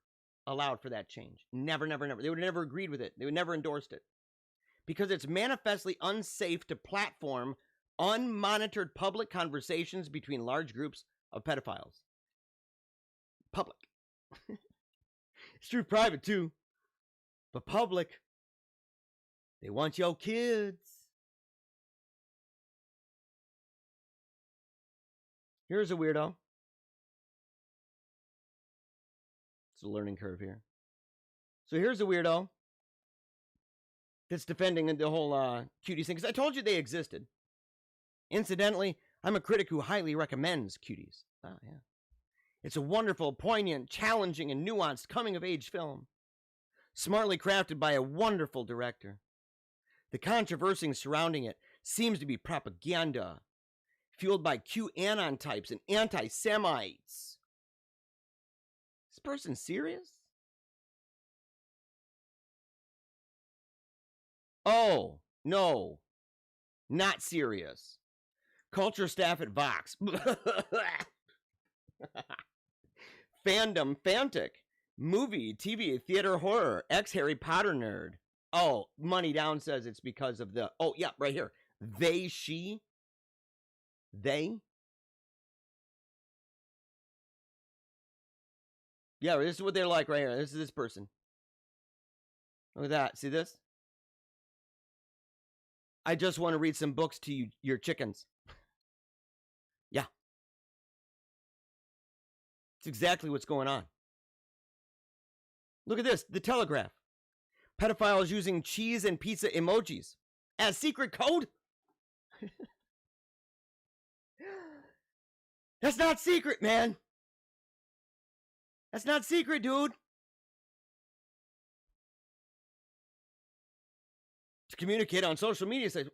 allowed for that change. Never, never, never. They would have never agreed with it. They would never endorsed it because it's manifestly unsafe to platform unmonitored public conversations between large groups of pedophiles. Public. It's true private too, but public. They want your kids. Here's a weirdo. It's a learning curve here. So here's a weirdo that's defending the whole cuties thing, because I told you they existed. Incidentally, I'm a critic who highly recommends Cuties. Ah, yeah. It's a wonderful, poignant, challenging, and nuanced coming-of-age film. Smartly crafted by a wonderful director. The controversy surrounding it seems to be propaganda, fueled by QAnon types and anti-Semites. Is this person serious? Oh, no. Not serious. Culture staff at Vox. Fandom Fantic. Movie, TV, theater horror. Ex-Harry Potter nerd. Oh, Money Down says it's because of the... Oh, yeah, right here. They, she. They. Yeah, this is what they're like right here. This is this person. Look at that. See this? I just want to read some books to you, your chickens. Yeah. It's exactly what's going on. Look at this. The Telegraph. Pedophiles using cheese and pizza emojis as secret code? That's not secret, man. That's not secret, dude. To communicate on social media sites.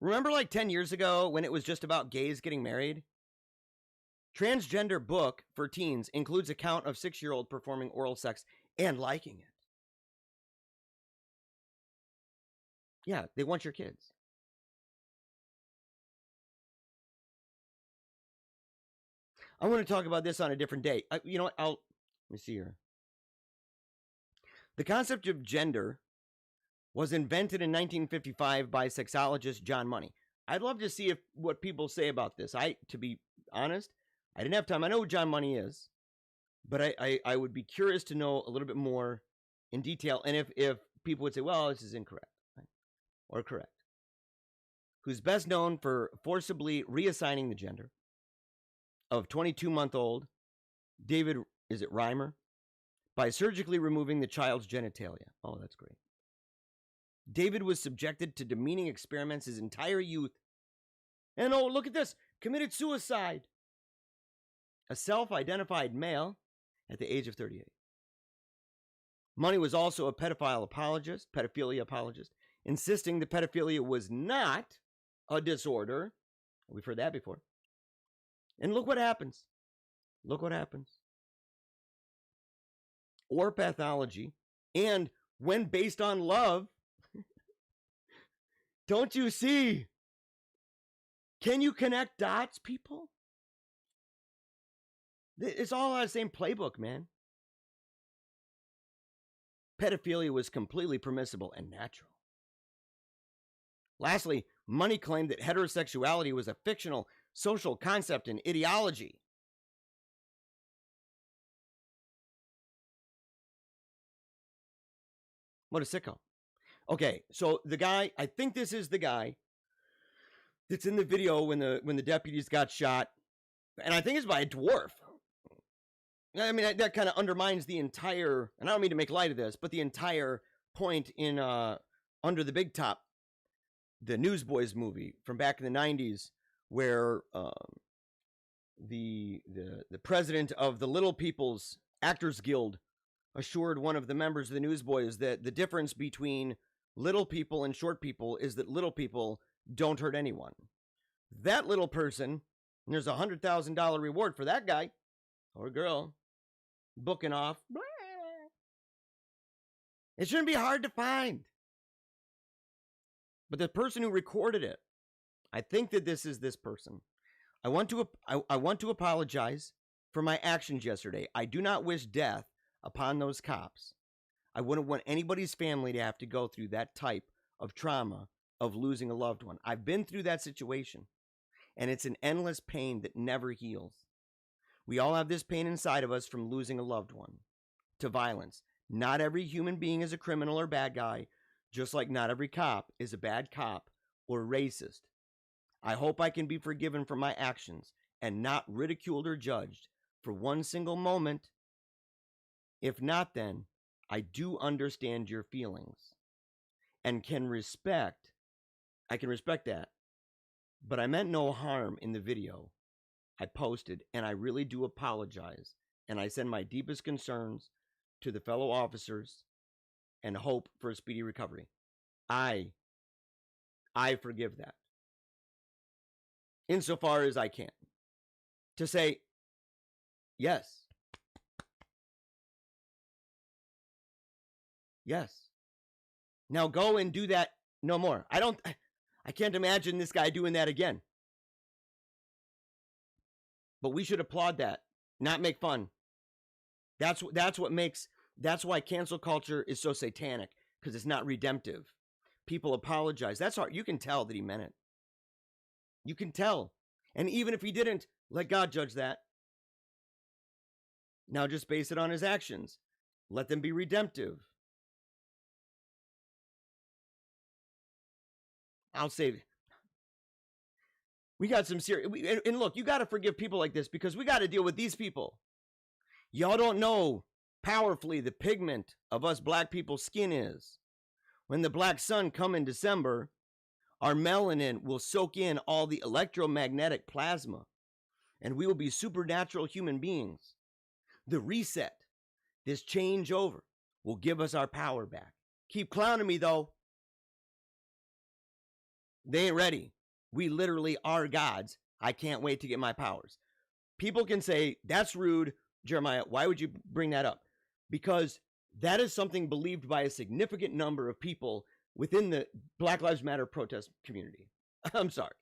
Remember like 10 years ago when it was just about gays getting married? Transgender book for teens includes account of 6-year-old performing oral sex and liking it. Yeah, they want your kids. I want to talk about this on a different day. You know what? Let me see here. The concept of gender was invented in 1955 by sexologist John Money. I'd love to see what people say about this. To be honest, I didn't have time. I know who John Money is. But I would be curious to know a little bit more in detail. And if people would say, well, this is incorrect, right? Or correct. Who's best known for forcibly reassigning the gender of 22-month-old David, is it Reimer? By surgically removing the child's genitalia. Oh, that's great. David was subjected to demeaning experiments his entire youth. And oh, look at this. Committed suicide. A self-identified male at the age of 38. Money was also a pedophilia apologist, insisting that pedophilia was not a disorder. We've heard that before. And look what happens. Look what happens. Or pathology. And when based on love, don't you see? Can you connect dots, people? It's all out of the same playbook, man. Pedophilia was completely permissible and natural. Lastly, Money claimed that heterosexuality was a fictional social concept and ideology. What a sicko. Okay, so the guy, I think this is the guy that's in the video when the deputies got shot, and I think it's by a dwarf. I mean, that kind of undermines the entire, and I don't mean to make light of this, but the entire point in Under the Big Top, the Newsboys movie from back in the 90s, where the president of the Little People's Actors Guild assured one of the members of the Newsboys that the difference between little people and short people is that little people don't hurt anyone. That little person, and there's a $100,000 reward for that guy or girl booking off. It shouldn't be hard to find. But the person who recorded it, I think that this is this person. I want to apologize for my actions yesterday. I do not wish death upon those cops. I wouldn't want anybody's family to have to go through that type of trauma of losing a loved one. I've been through that situation, and it's an endless pain that never heals. We all have this pain inside of us from losing a loved one to violence. Not every human being is a criminal or bad guy, just like not every cop is a bad cop or racist. I hope I can be forgiven for my actions and not ridiculed or judged for one single moment. If not, then I do understand your feelings and I can respect that. But I meant no harm in the video I posted, and I really do apologize. And I send my deepest concerns to the fellow officers and hope for a speedy recovery. I forgive that. Insofar as I can. To say, yes. Yes. Now go and do that no more. I can't imagine this guy doing that again. But we should applaud that, not make fun. That's why cancel culture is so satanic, because it's not redemptive. People apologize. That's hard. You can tell that he meant it. You can tell. And even if he didn't, let God judge that. Now just base it on his actions. Let them be redemptive. I'll say, we got some serious, and look, you got to forgive people like this because we got to deal with these people. Y'all don't know powerfully the pigment of us black people's skin is. When the black sun come in December, our melanin will soak in all the electromagnetic plasma, and we will be supernatural human beings. The reset, this changeover, will give us our power back. Keep clowning me, though. They ain't ready. We literally are gods. I can't wait to get my powers. People can say, that's rude, Jeremiah. Why would you bring that up? Because that is something believed by a significant number of people within the Black Lives Matter protest community. I'm sorry.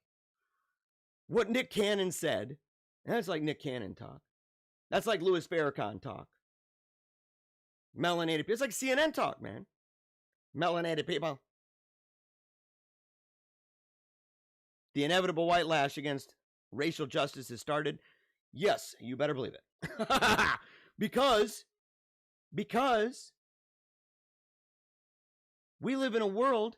What Nick Cannon said, and that's like Nick Cannon talk. That's like Louis Farrakhan talk. Melanated people. It's like CNN talk, man. Melanated people. The inevitable white lash against racial justice has started. Yes, you better believe it. Because we live in a world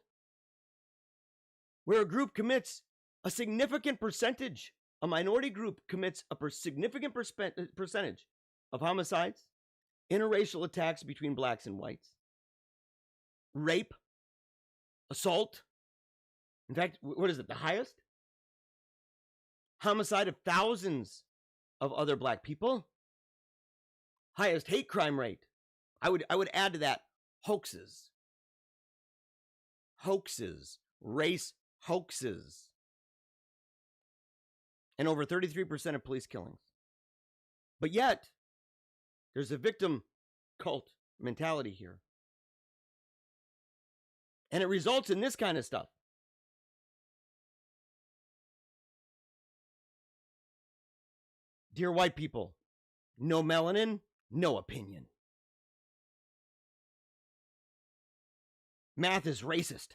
where a group commits a significant percentage, a minority group commits a significant percentage of homicides, interracial attacks between blacks and whites, rape, assault. In fact, what is it, the highest? Homicide of thousands of other black people. Highest hate crime rate. I would add to that hoaxes. Hoaxes. Race hoaxes. And over 33% of police killings. But yet, there's a victim cult mentality here. And it results in this kind of stuff. Dear white people, no melanin, no opinion. Math is racist.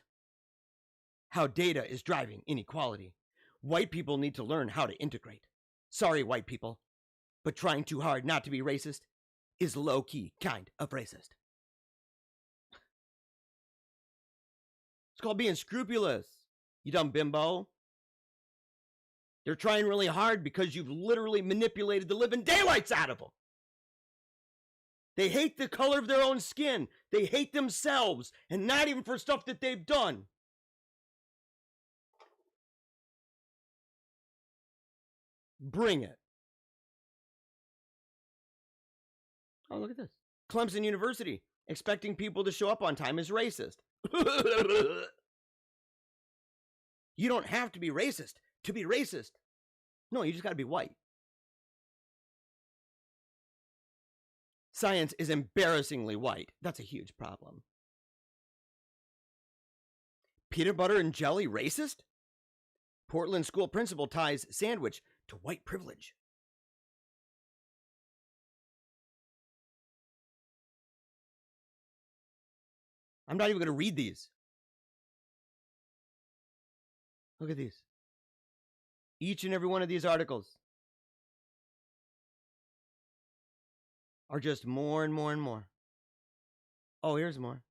How data is driving inequality. White people need to learn how to integrate. Sorry, white people, but trying too hard not to be racist is low-key kind of racist. It's called being scrupulous, you dumb bimbo. They're trying really hard because you've literally manipulated the living daylights out of them. They hate the color of their own skin. They hate themselves, and not even for stuff that they've done. Bring it. Oh, look at this. Clemson University, expecting people to show up on time is racist. You don't have to be racist to be racist. No, you just got to be white. Science is embarrassingly white. That's a huge problem. Peanut butter and jelly racist? Portland school principal ties sandwich to white privilege. I'm not even going to read these. Look at these. Each and every one of these articles are just more and more and more. Oh, here's more.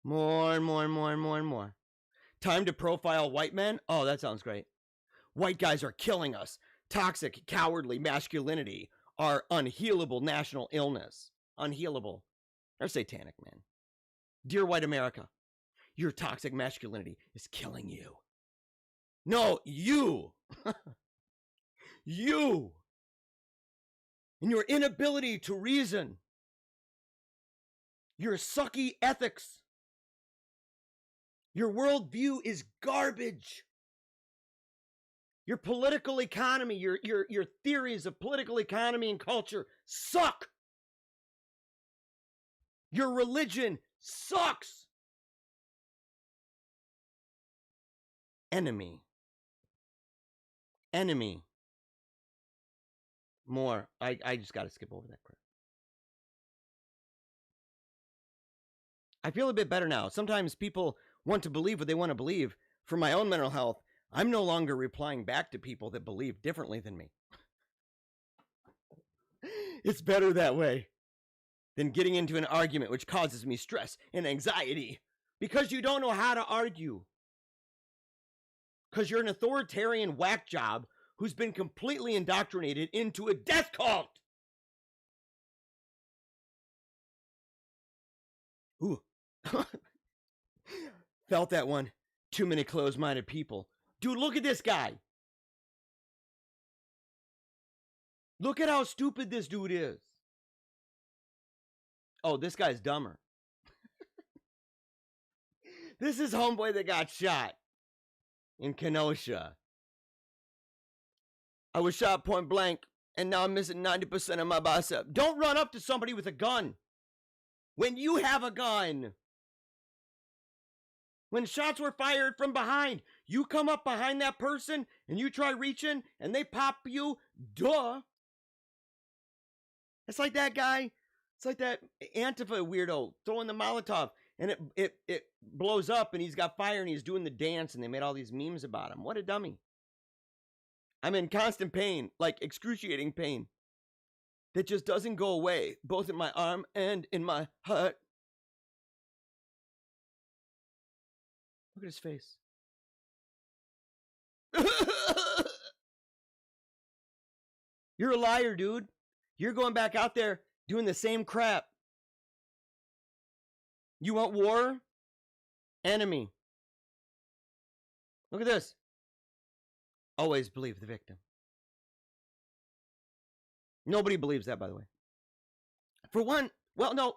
More and more and more and more and more. Time to profile white men? Oh, that sounds great. White guys are killing us. Toxic, cowardly masculinity are unhealable national illness. Unhealable. They're satanic, man. Dear white America, your toxic masculinity is killing you. No, you. You. And your inability to reason. Your sucky ethics. Your worldview is garbage. Your political economy, your theories of political economy and culture suck. Your religion sucks. Enemy. More. I just got to skip over that crap. I feel a bit better now. Sometimes people want to believe what they want to believe. For my own mental health, I'm no longer replying back to people that believe differently than me. It's better that way than getting into an argument which causes me stress and anxiety because you don't know how to argue. Because you're an authoritarian whack job who's been completely indoctrinated into a death cult. Ooh. Felt that one. Too many closed-minded people. Dude, look at this guy. Look at how stupid this dude is. Oh, this guy's dumber. This is homeboy that got shot in Kenosha. I was shot point blank, and now I'm missing 90% of my bicep. Don't run up to somebody with a gun when you have a gun. When shots were fired from behind, you come up behind that person and you try reaching and they pop you. Duh. It's like that guy. It's like that Antifa weirdo throwing the Molotov and it blows up and he's got fire and he's doing the dance and they made all these memes about him. What a dummy. I'm in constant pain, like excruciating pain, that just doesn't go away, both in my arm and in my heart. Look at his face. You're a liar, dude. You're going back out there doing the same crap. You want war? Enemy. Look at this. Always believe the victim. Nobody believes that, by the way. For one, well, no.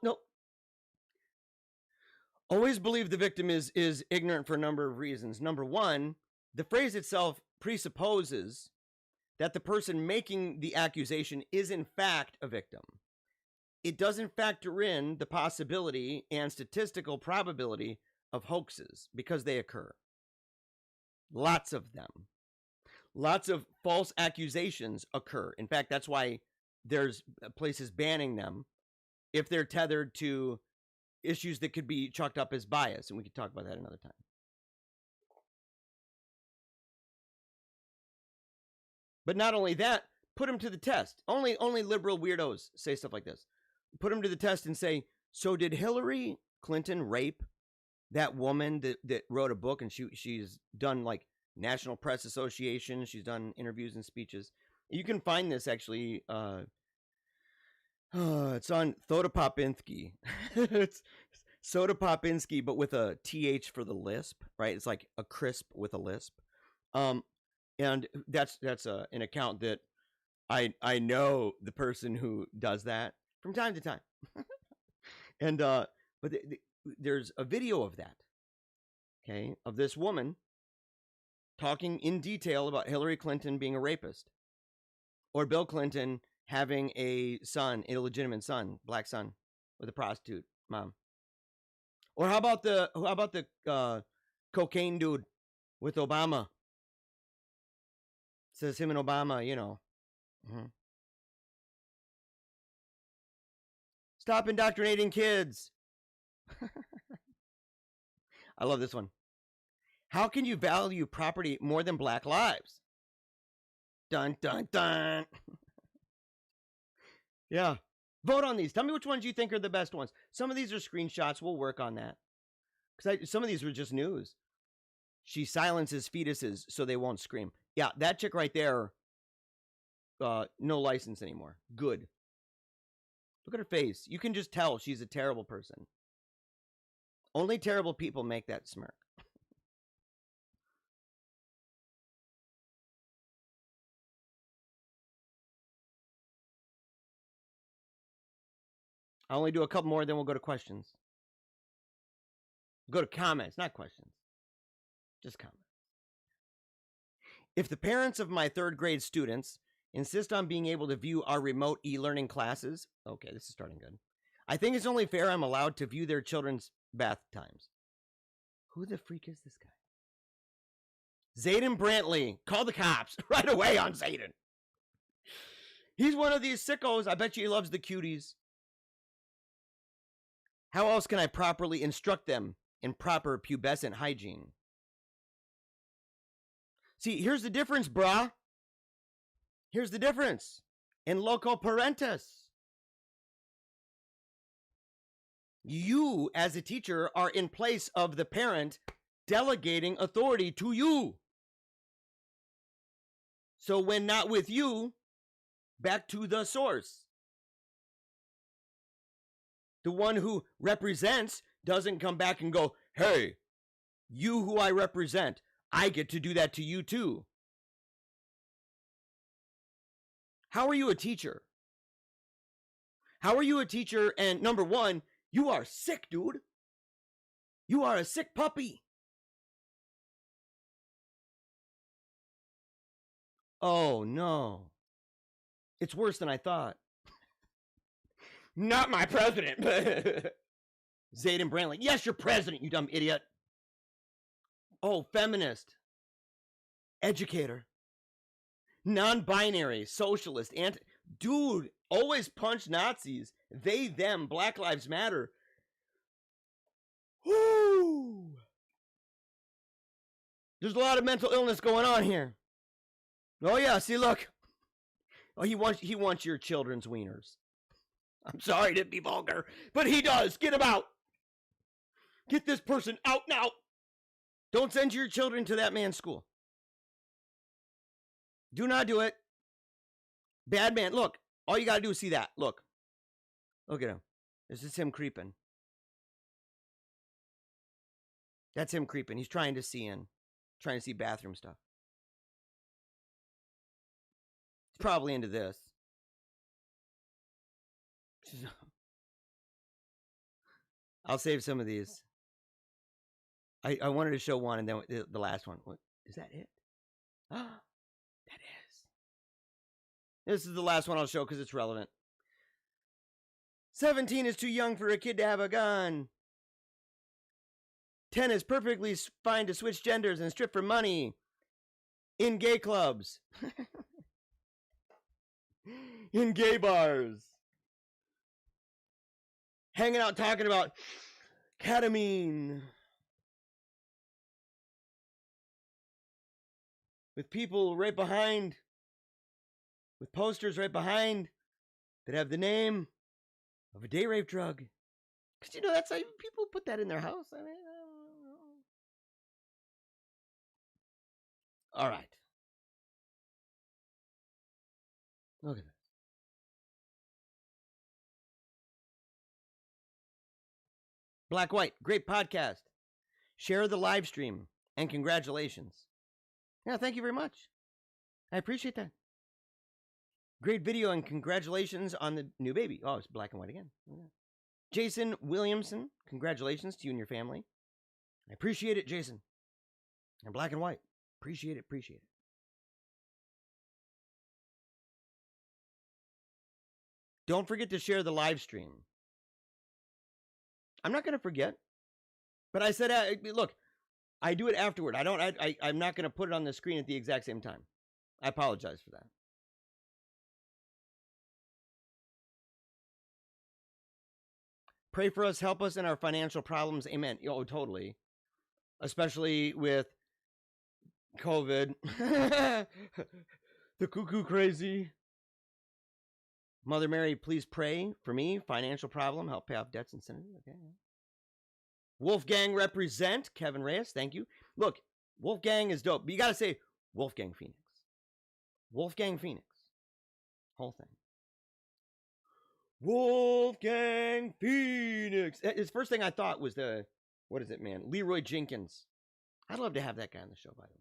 Always believe the victim is ignorant for a number of reasons. Number one, the phrase itself presupposes that the person making the accusation is in fact a victim. It doesn't factor in the possibility and statistical probability of hoaxes because they occur. Lots of them. Lots of false accusations occur. In fact, that's why there's places banning them if they're tethered to issues that could be chalked up as bias, and we could talk about that another time. But not only that, put them to the test. Only liberal weirdos say stuff like this. Put them to the test and say, so did Hillary Clinton rape that woman that wrote a book, and she's done like National Press Association, she's done interviews and speeches. You can find this actually, it's on Thotapopinski. It's Sotapopinski, but with a TH for the lisp, right? It's like a crisp with a lisp. And that's an account that I know the person who does that from time to time. And but there's a video of that, okay, of this woman talking in detail about Hillary Clinton being a rapist, or Bill Clinton having a son, an illegitimate son, black son, with a prostitute mom. Or how about the cocaine dude with Obama? It says him and Obama, you know. Mm-hmm. Stop indoctrinating kids. I love this one. How can you value property more than black lives? Dun, dun, dun. Yeah. Vote on these. Tell me which ones you think are the best ones. Some of these are screenshots. We'll work on that. Because some of these were just news. She silences fetuses so they won't scream. Yeah, that chick right there, no license anymore. Good. Look at her face. You can just tell she's a terrible person. Only terrible people make that smirk. I'll only do a couple more, then we'll go to questions. Go to comments, not questions. Just comments. If the parents of my third grade students insist on being able to view our remote e-learning classes, okay, this is starting good. I think it's only fair I'm allowed to view their children's bath times. Who the freak is this guy? Zayden Brantley. Call the cops right away on Zayden. He's one of these sickos. I bet you he loves the cuties. How else can I properly instruct them in proper pubescent hygiene? See, here's the difference, brah. Here's the difference. In loco parentis. You, as a teacher, are in place of the parent delegating authority to you. So when not with you, back to the source. The one who represents doesn't come back and go, hey, you who I represent, I get to do that to you too. How are you a teacher? How are you a teacher? And number one, you are sick, dude. You are a sick puppy. Oh, no. It's worse than I thought. Not my president. Zayden Brantley. Yes, you're president, you dumb idiot. Oh, feminist. Educator. Non-binary. Socialist. Dude, always punch Nazis. They, them. Black Lives Matter. Whoo! There's a lot of mental illness going on here. Oh, yeah. See, look. Oh, he wants your children's wieners. I'm sorry to be vulgar, but he does. Get him out. Get this person out now. Don't send your children to that man's school. Do not do it. Bad man. Look, all you got to do is see that. Look. Look at him. This is him creeping. That's him creeping. He's trying to see in. Trying to see bathroom stuff. He's probably into this. I'll save some of these. I wanted to show one and then the last one. What is that? It? That is. This is the last one I'll show because it's relevant. 17 is too young for a kid to have a gun. 10 is perfectly fine to switch genders and strip for money in gay clubs. In gay bars. Hanging out talking about ketamine. With people right behind. With posters right behind that have the name of a day rape drug. Because, you know, that's how people put that in their house. I mean, I don't know. All right. Look at this. Black White, great podcast. Share the live stream and congratulations. Yeah, thank you very much. I appreciate that. Great video and congratulations on the new baby. Oh, it's black and white again. Yeah. Jason Williamson, congratulations to you and your family. I appreciate it, Jason. And black and white. Appreciate it, appreciate it. Don't forget to share the live stream. I'm not going to forget. But I said, look, I do it afterward. I'm not going to put it on the screen at the exact same time. I apologize for that. Pray for us, help us in our financial problems. Amen. Oh, totally. Especially with COVID. The cuckoo crazy. Mother Mary, please pray for me. Financial problem. Help pay off debts and sins. Okay. Wolfgang represent. Kevin Reyes, thank you. Look, Wolfgang is dope. But you got to say Wolfgang Phoenix. Wolfgang Phoenix. Whole thing. Wolfgang Phoenix. His first thing I thought was what is it, man? Leroy Jenkins. I'd love to have that guy on the show, by the way.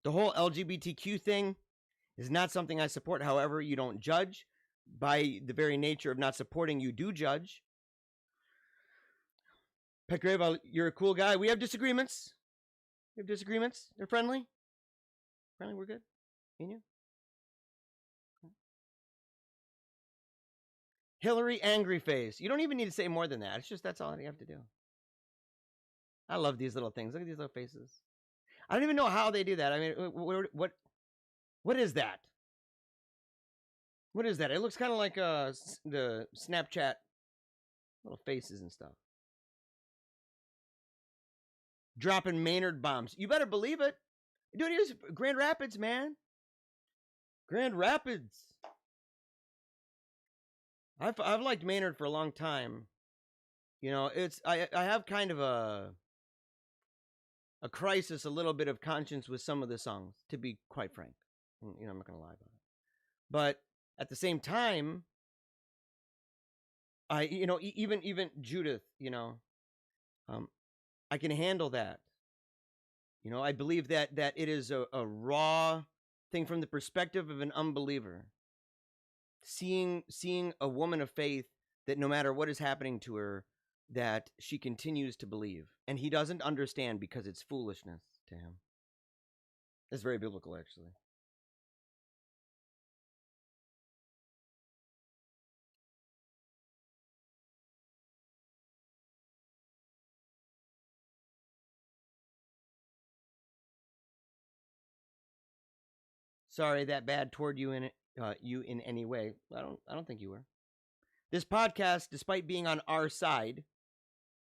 The whole LGBTQ thing is not something I support. However, you don't judge. By the very nature of not supporting, you do judge. Petgrave, you're a cool guy. We have disagreements. They're friendly. Friendly, we're good. Ain't you? Hillary Angry Face. You don't even need to say more than that. It's just that's all you have to do. I love these little things. Look at these little faces. I don't even know how they do that. I mean, what is that? What is that? It looks kind of like the Snapchat little faces and stuff. Dropping Maynard bombs. You better believe it. Dude, here's Grand Rapids, man. Grand Rapids. I've liked Maynard for a long time. You know, I have kind of a crisis, a little bit of conscience with some of the songs, to be quite frank. You know, I'm not gonna lie about it. But at the same time, even Judith, you know, I can handle that. You know, I believe that it is a raw thing from the perspective of an unbeliever. Seeing a woman of faith that no matter what is happening to her, that she continues to believe. And he doesn't understand because it's foolishness to him. It's very biblical, actually. Sorry that bad toward you in any way. I don't think you were. This podcast, despite being on our side,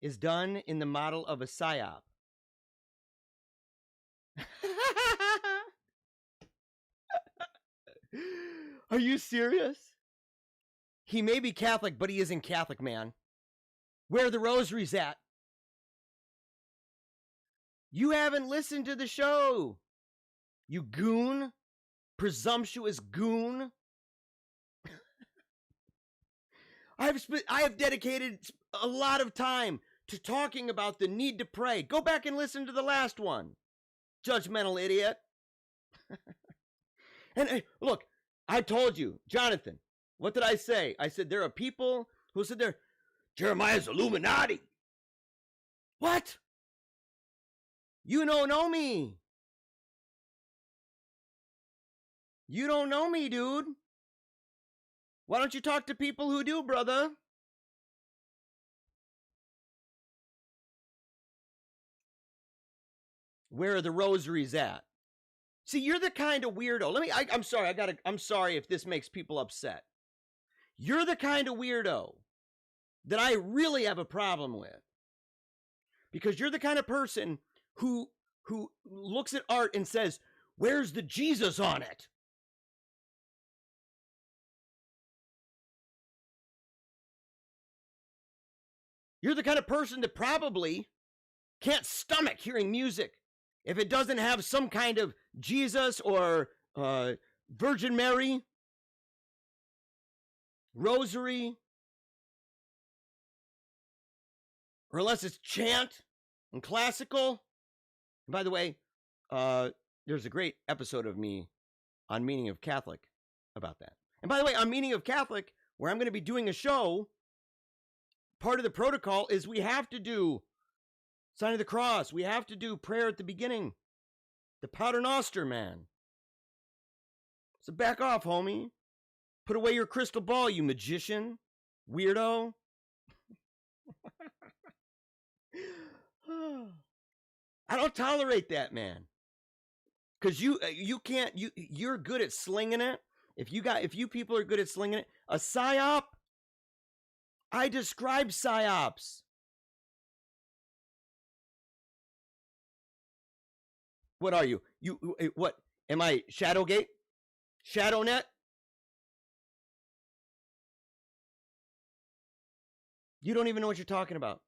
is done in the model of a psyop. Are you serious? He may be Catholic, but he isn't Catholic, man. Where are the rosaries at? You haven't listened to the show. You goon. Presumptuous goon. I have dedicated a lot of time to talking about the need to pray. Go back and listen to the last one. Judgmental idiot. And look, I told you, Jonathan, what did I say? I said there are people who said they're Jeremiah's Illuminati. What? You don't know me. You don't know me, dude. Why don't you talk to people who do, brother? Where are the rosaries at? See, you're the kind of weirdo. I'm sorry if this makes people upset. You're the kind of weirdo that I really have a problem with. Because you're the kind of person who looks at art and says, "Where's the Jesus on it?" You're the kind of person that probably can't stomach hearing music if it doesn't have some kind of Jesus or Virgin Mary, rosary, or unless it's chant and classical. And by the way, there's a great episode of me on Meaning of Catholic about that. And by the way, on Meaning of Catholic, where I'm going to be doing a show, part of the protocol is we have to do Sign of the Cross. We have to do prayer at the beginning. The Pater Noster, man. So back off, homie. Put away your crystal ball, you magician. Weirdo. I don't tolerate that, man. Because you're good at slinging it. If you people are good at slinging it, a psyop. I describe psyops. What are you? What? Am I Shadowgate? Shadownet? You don't even know what you're talking about.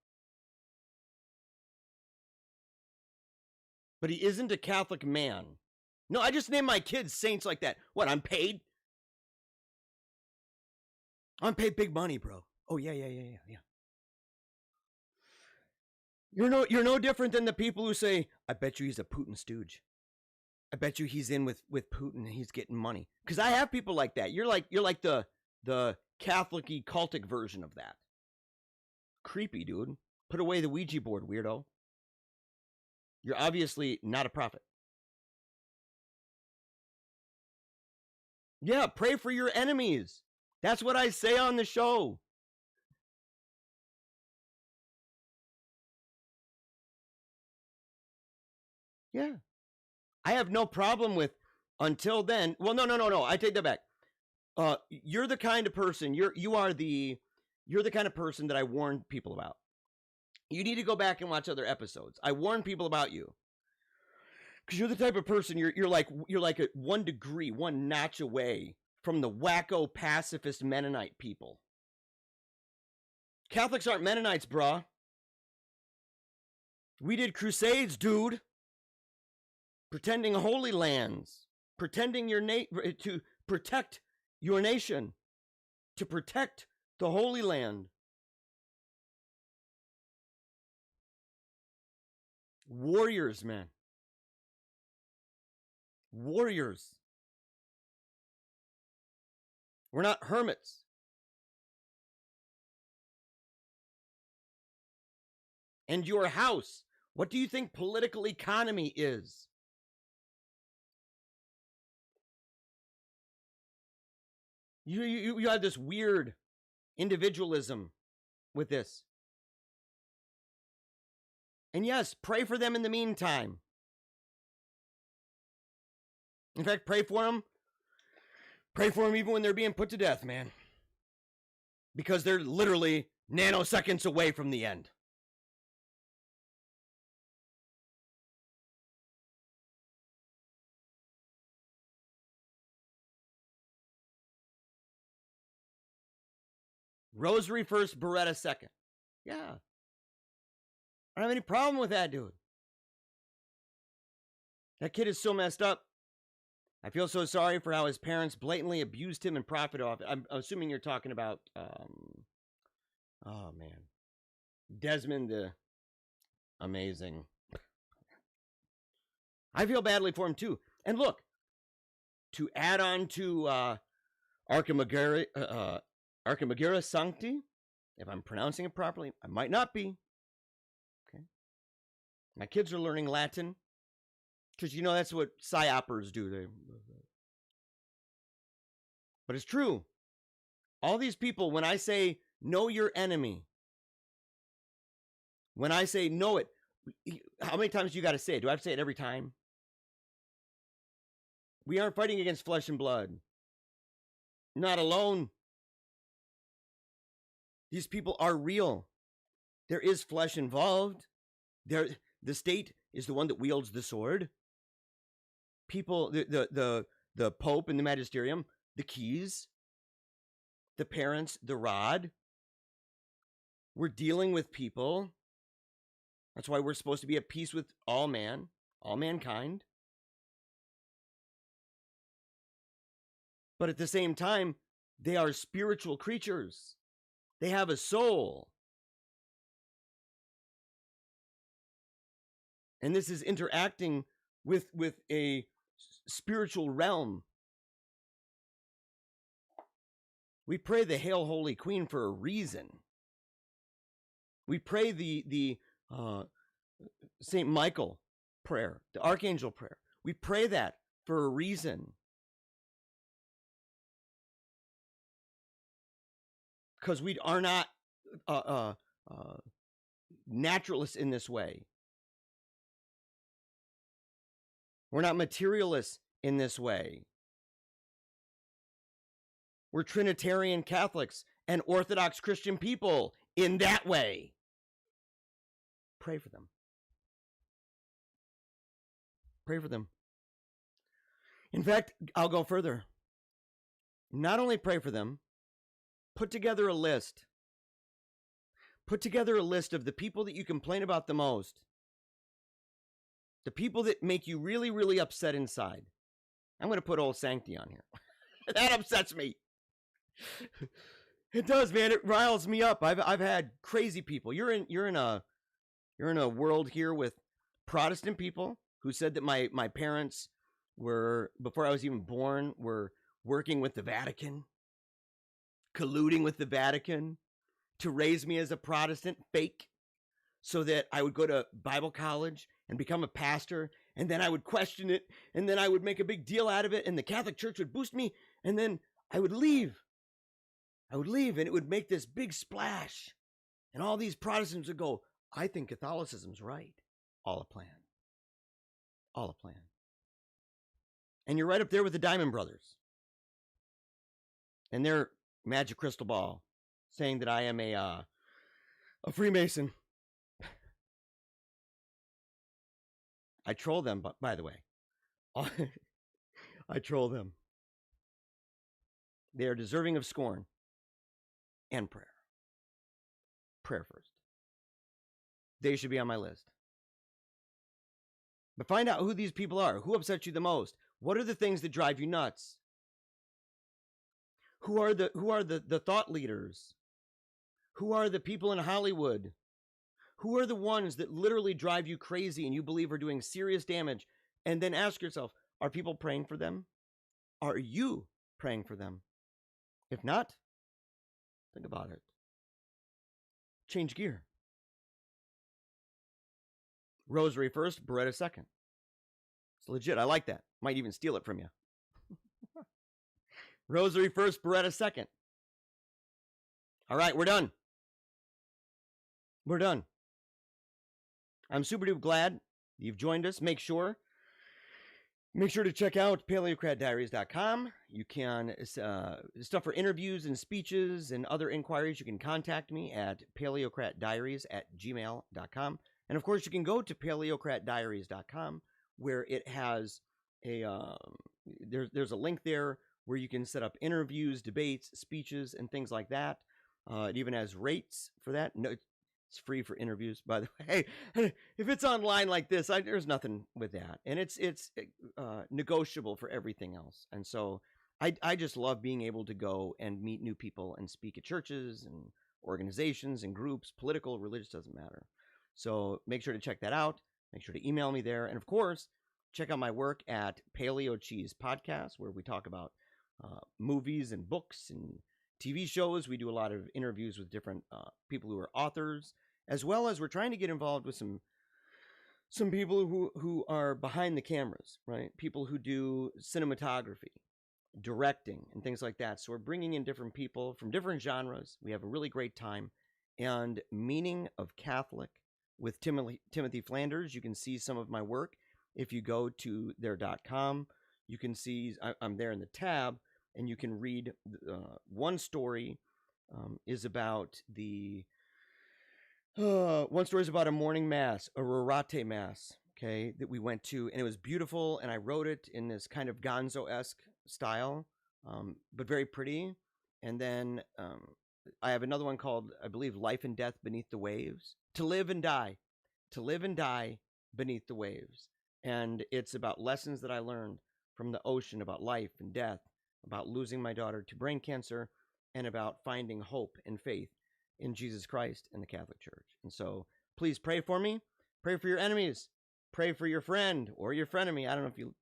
But he isn't a Catholic man. No, I just named my kids saints like that. What, I'm paid? I'm paid big money, bro. Oh, yeah. You're no different than the people who say, "I bet you he's a Putin stooge. I bet you he's in with Putin and he's getting money." Because I have people like that. You're like the Catholic-y cultic version of that. Creepy, dude. Put away the Ouija board, weirdo. You're obviously not a prophet. Yeah, pray for your enemies. That's what I say on the show. Yeah. I have no problem with until then. Well, no. I take that back. You're the kind of person, you're the kind of person that I warn people about. You need to go back and watch other episodes. I warn people about you. Because you're the type of person, you're like at 1 degree, 1 notch away from the wacko pacifist Mennonite people. Catholics aren't Mennonites, brah. We did crusades, dude. Pretending holy lands. Pretending to protect your nation. To protect the Holy Land. Warriors, man. Warriors. We're not hermits. And your house. What do you think political economy is? You have this weird individualism with this. And yes, pray for them in the meantime. In fact, pray for them. Pray for them even when they're being put to death, man. Because they're literally nanoseconds away from the end. Rosary first, Beretta second. Yeah. I don't have any problem with that, dude. That kid is so messed up. I feel so sorry for how his parents blatantly abused him and profited off it. I'm assuming you're talking about, oh man, Desmond, amazing. I feel badly for him too. And look, to add on to Archimagera Sancti, if I'm pronouncing it properly, I might not be. Okay, my kids are learning Latin because that's what psyopers do. But it's true. All these people, when I say know your enemy, when I say know it, how many times do you got to say it? Do I have to say it every time? We aren't fighting against flesh and blood. Not alone. These people are real. There is flesh involved. The state is the one that wields the sword. People, the Pope and the Magisterium, the keys, the parents, the rod. We're dealing with people. That's why we're supposed to be at peace with all mankind. But at the same time, they are spiritual creatures. They have a soul. And this is interacting with a spiritual realm. We pray the Hail Holy Queen for a reason. We pray the St. Michael prayer, the Archangel prayer. We pray that for a reason. Because we are not naturalists in this way. We're not materialists in this way. We're Trinitarian Catholics and Orthodox Christian people in that way. Pray for them. Pray for them. In fact, I'll go further. Not only pray for them, put together a list. Put together a list of the people that you complain about the most. The people that make you really, really upset inside. I'm going to put old Sancti on here. That upsets me. It does, man. It riles me up. I've had crazy people. You're in a world here with Protestant people who said that my parents were, before I was even born, were working with the Vatican, colluding with the Vatican to raise me as a Protestant, fake, so that I would go to Bible college and become a pastor, and then I would question it, and then I would make a big deal out of it, and the Catholic Church would boost me, and then I would leave. And it would make this big splash. And all these Protestants would go, I think Catholicism's right. All a plan. All a plan. And you're right up there with the Diamond Brothers. And their magic crystal ball saying that I am a Freemason. I troll them, by the way. I troll them. They are deserving of scorn and prayer. Prayer first. They should be on my list. But find out who these people are. Who upsets you the most? What are the things that drive you nuts? Who are the thought leaders? Who are the people in Hollywood? Who are the ones that literally drive you crazy and you believe are doing serious damage? And then ask yourself, are people praying for them? Are you praying for them? If not, think about it. Change gear. Rosary first, Beretta second. It's legit. I like that. Might even steal it from you. Rosary first, Beretta second. All right, we're done. We're done. I'm super duper glad you've joined us. Make sure to check out paleocratdiaries.com. You can, stuff for interviews and speeches and other inquiries, you can contact me at paleocratdiaries@gmail.com. And of course, you can go to paleocratdiaries.com where it has there's a link there where you can set up interviews, debates, speeches, and things like that. It even has rates for that. No, it's free for interviews, by the way. Hey, if it's online like this, there's nothing with that, and it's negotiable for everything else. And so I just love being able to go and meet new people and speak at churches and organizations and groups, political, religious, doesn't matter. So make sure to check that out. Make sure to email me there, and of course, check out my work at Paleo Cheese Podcast, where we talk about movies and books and TV shows. We do a lot of interviews with different people who are authors, as well as we're trying to get involved with some people who are behind the cameras, right? People who do cinematography, directing, and things like that. So we're bringing in different people from different genres. We have a really great time. And Meaning of Catholic with Timothy Flanders. You can see some of my work if you go to their.com. You can see I'm there in the tab, and you can read one story is about one story is about a morning mass, a Rorate mass, okay, that we went to, and it was beautiful, and I wrote it in this kind of gonzo-esque style, but very pretty. And then I have another one called, I believe, Life and Death Beneath the Waves. To live and die beneath the waves. And it's about lessons that I learned from the ocean about life and death, about losing my daughter to brain cancer, and about finding hope and faith in Jesus Christ and the Catholic Church. And so please pray for me. Pray for your enemies. Pray for your friend or your frenemy. I don't know if you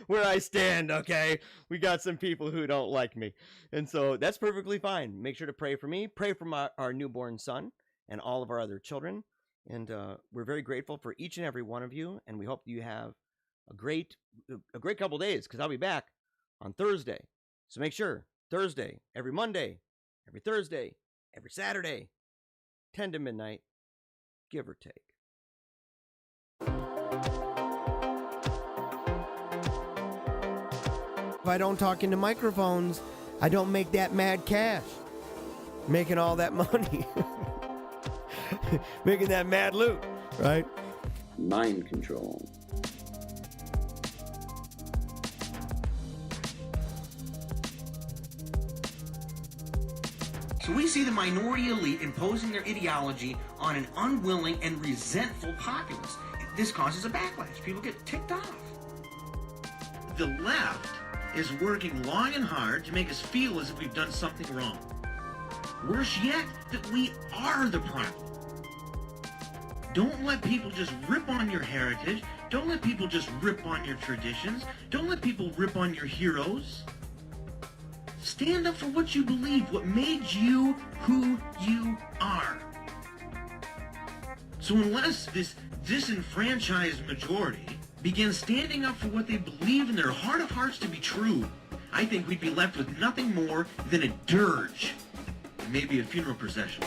where I stand, okay? We got some people who don't like me. And so that's perfectly fine. Make sure to pray for me. Pray for our newborn son and all of our other children. And we're very grateful for each and every one of you. And we hope you have a great couple days, because I'll be back on Thursday. So make sure, Thursday, every Monday, every Thursday, every Saturday, 10 to midnight, give or take. If I don't talk into microphones, I don't make that mad cash. Making all that money. Making that mad loot, right? Mind control. So we see the minority elite imposing their ideology on an unwilling and resentful populace. This causes a backlash. People get ticked off. The left is working long and hard to make us feel as if we've done something wrong. Worse yet, that we are the problem. Don't let people just rip on your heritage. Don't let people just rip on your traditions. Don't let people rip on your heroes. Stand up for what you believe, what made you who you are. So unless this disenfranchised majority begins standing up for what they believe in their heart of hearts to be true, I think we'd be left with nothing more than a dirge, and maybe a funeral procession.